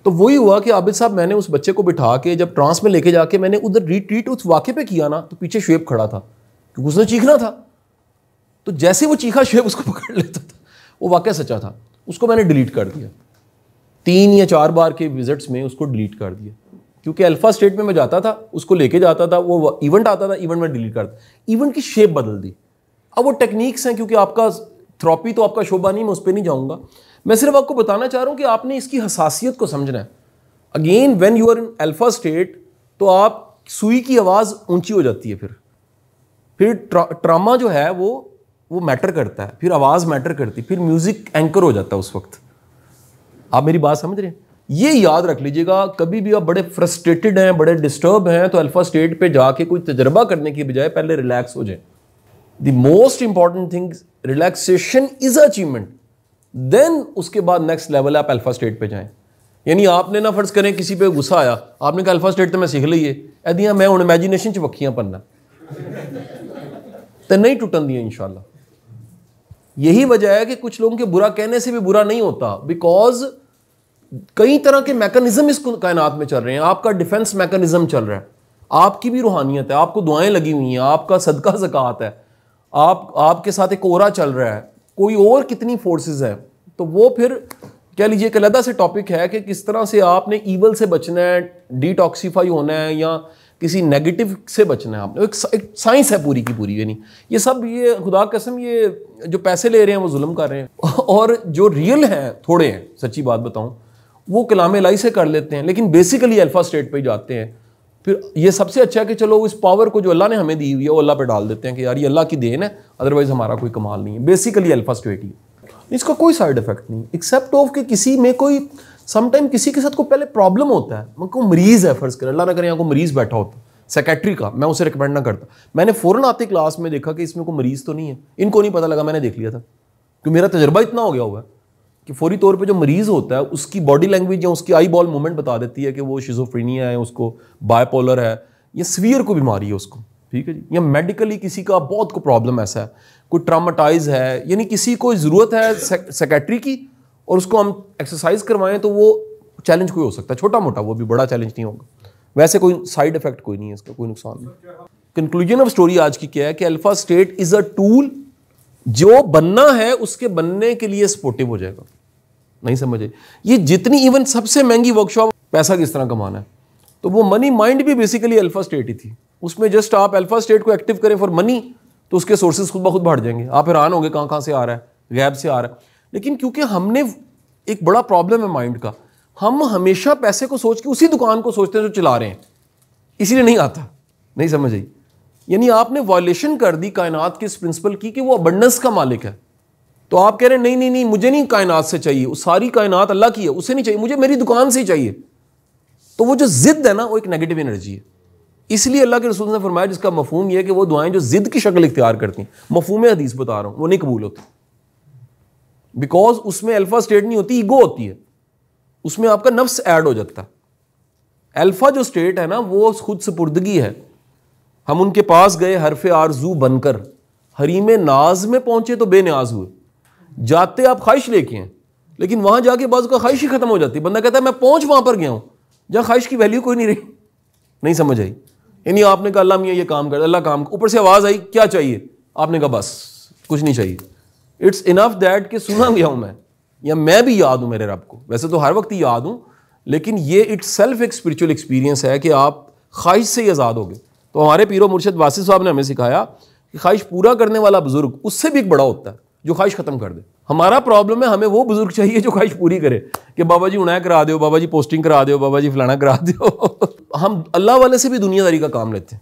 तो वही हुआ कि आबिद साहब, मैंने उस बच्चे को बिठा के जब ट्रांस में लेके जाके मैंने उधर रिट्रीट उस वाक़े पे किया ना, तो पीछे शुएब खड़ा था क्योंकि उसने चीखना था। तो जैसे वो चीखा शुएब उसको पकड़ लेता था। वो वाक़या सच्चा था, उसको मैंने डिलीट कर दिया। 3 या 4 बार के विजिट्स में उसको डिलीट कर दिया, क्योंकि अल्फा स्टेट में मैं जाता था, उसको लेके जाता था, वो इवेंट आता था, इवेंट में डिलीट करता, इवेंट की शेप बदल दी। अब वो टेक्निक्स हैं, क्योंकि आपका थेरेपी तो आपका शोबा नहीं, मैं उस पर नहीं जाऊँगा। मैं सिर्फ आपको बताना चाह रहा हूँ कि आपने इसकी हसासियत को समझना है। Again when you are in alpha state, तो आप सुई की आवाज़ ऊंची हो जाती है, फिर ट्रामा जो है वो मैटर करता है, फिर आवाज़ मैटर करती है, फिर म्यूज़िक एंकर हो जाता है उस वक्त। आप मेरी बात समझ रहे हैं? ये याद रख लीजिएगा, कभी भी आप बड़े फ्रस्ट्रेटेड हैं, बड़े डिस्टर्ब हैं, तो अल्फा स्टेट पे जाके कोई तजर्बा करने की बजाय पहले रिलैक्स हो जाए। The most important thing, relaxation is achievement, then उसके बाद नेक्स्ट लेवल आप अल्फा स्टेट पे जाएं। यानी आपने ना फर्ज करें किसी पे गुस्सा आया, आपने कहा अल्फा स्टेट तो मैं सीख लीए एदियां, मैं हूं इमेजिनेशन च वक्खियां पन्ना तो नहीं टुटन दिया इंशाल्लाह। यही वजह है कि कुछ लोगों के बुरा कहने से भी बुरा नहीं होता, बिकॉज कई तरह के मैकेनिज्म इस कायनात में चल रहे हैं। आपका डिफेंस मैकेनिज्म चल रहा है, आपकी भी रूहानियत है, आपको दुआएं लगी हुई हैं, आपका सदका ज़कात है, आपके साथ एक ओरा चल रहा है, कोई और कितनी फोर्सेस हैं। तो वो फिर कह लीजिए एक अलग से टॉपिक है कि किस तरह से आपने ईवल से बचना है, डिटॉक्सीफाई होना है, या किसी नेगेटिव से बचना है। आपने एक साइंस है पूरी की पूरी। यानी ये सब, ये खुदा कसम, ये जो पैसे ले रहे हैं वो जुल्म कर रहे हैं, और जो रियल हैं थोड़े हैं, सच्ची बात बताऊं, वो कलाम इलाही से कर लेते हैं, लेकिन बेसिकली अल्फा स्टेट पे ही जाते हैं। फिर ये सबसे अच्छा है कि चलो इस पावर को जो अल्लाह ने हमें दी हुई है वो अल्लाह पे डाल देते हैं कि यार ये अल्लाह की देन है, अदरवाइज हमारा कोई कमाल नहीं है। बेसिकली अल्फा स्टेट ही, इसका कोई साइड इफेक्ट नहीं, एक्सेप्ट ऑफ कि किसी में कोई समटाइम किसी के साथ कोई पहले प्रॉब्लम होता है, कोई मरीज है, फर्ज कर अल्लाह ना करे यहाँ को मरीज बैठा होता सेक्रेटरी का, मैं उसे रिकमेंड ना करता। मैंने फ़ौरन आते क्लास में देखा कि इसमें कोई मरीज तो नहीं है, इनको नहीं पता लगा, मैंने देख लिया था क्योंकि मेरा तजर्बा इतना हो गया हुआ है कि फौरी तौर पे जो मरीज़ होता है उसकी बॉडी लैंग्वेज या उसकी आई बॉल मूवमेंट बता देती है कि वो शिज़ोफ्रेनिया है, उसको बायपोलर है, या सीवियर को बीमारी है उसको, ठीक है जी, या मेडिकली किसी का बहुत को प्रॉब्लम ऐसा है, कोई ट्रामाटाइज है, यानी किसी को ज़रूरत है सेक्रेटरी की और उसको हम एक्सरसाइज करवाएं, तो वो चैलेंज कोई हो सकता है, छोटा मोटा, वो भी बड़ा चैलेंज नहीं होगा। वैसे कोई साइड इफेक्ट कोई नहीं है इसका, कोई नुकसान नहीं। कंक्लूजन ऑफ स्टोरी आज की क्या है कि alpha state is a tool, जो बनना है उसके बनने के लिए सपोर्टिव हो जाएगा। नहीं समझे? ये जितनी इवन सबसे महंगी वर्कशॉप, पैसा किस तरह कमाना है, तो वो मनी माइंड भी बेसिकली अल्फा स्टेट ही थी। उसमें जस्ट आप अल्फा स्टेट को एक्टिव करें फॉर मनी तो उसके सोर्सेज खुद ब खुद बढ़ जाएंगे। आप हैरान होंगे कहाँ कहाँ से आ रहा है, गैप से आ रहा है। लेकिन क्योंकि हमने एक बड़ा प्रॉब्लम है माइंड का, हम हमेशा पैसे को सोच के उसी दुकान को सोचते हैं जो चला रहे हैं, इसीलिए नहीं आता। नहीं समझ आई? यानी आपने वायलेशन कर दी कायनात के इस प्रिंसिपल की कि वो अबंडेंस का मालिक है। तो आप कह रहे हैं नहीं नहीं नहीं, मुझे नहीं कायनात से चाहिए, वो सारी कायनात अल्लाह की है, उसे नहीं चाहिए, मुझे मेरी दुकान से ही चाहिए। तो वो जो जिद है ना, वो एक नेगेटिव एनर्जी है। इसलिए अल्लाह के रसूल ने फरमाया, जिसका मफहूम यह है कि वो दुआएं जो जिद की शक्ल इख्तियार करती हैं, मफहूम हदीस बता रहा हूं, वो नहीं कबूल होती। बिकॉज उसमें अल्फा स्टेट नहीं होती, ईगो होती है, उसमें आपका नफ्स ऐड हो जाता है। अल्फा जो स्टेट है ना, वो खुद सुपुर्दगी है। हम उनके पास गए हरफ आरजू बनकर, हरीम नाज में पहुंचे तो बेनियाज हुए। जाते आप ख्वाहिश लेके हैं, लेकिन वहां जाके बाज़ का ख्वाहिश ही खत्म हो जाती है। बंदा कहता है मैं पहुंच वहां पर गया हूं जहां ख्वाहिश की वैल्यू कोई नहीं रही। नहीं समझ आई? यानी आपने कहा अल्लाह मियाँ ये काम कर, अल्लाह काम, ऊपर से आवाज़ आई क्या चाहिए, आपने कहा बस कुछ नहीं चाहिए। इट्स इनफ दैट कि सुना गया हूँ मैं, या मैं भी याद हूँ मेरे रब को, वैसे तो हर वक्त ही याद हूँ, लेकिन ये इट्स सेल्फ एक स्पिरिचुअल एक्सपीरियंस है कि आप ख्वाहिश से ही आज़ाद हो गए। तो हमारे पीरो मुर्शिद वासिफ साहब ने हमें सिखाया कि ख्वाहिश पूरा करने वाला बुजुर्ग उससे भी एक बड़ा होता है जो ख्वाहिश खत्म कर दे। हमारा प्रॉब्लम है, हमें वो बुजुर्ग चाहिए जो ख्वाहिश पूरी करे कि बाबा जी उन्हें करा दो, बाबा जी पोस्टिंग करा दो, बाबा जी फलाना करा दो। हम अल्लाह वाले से भी दुनियादारी का काम लेते हैं।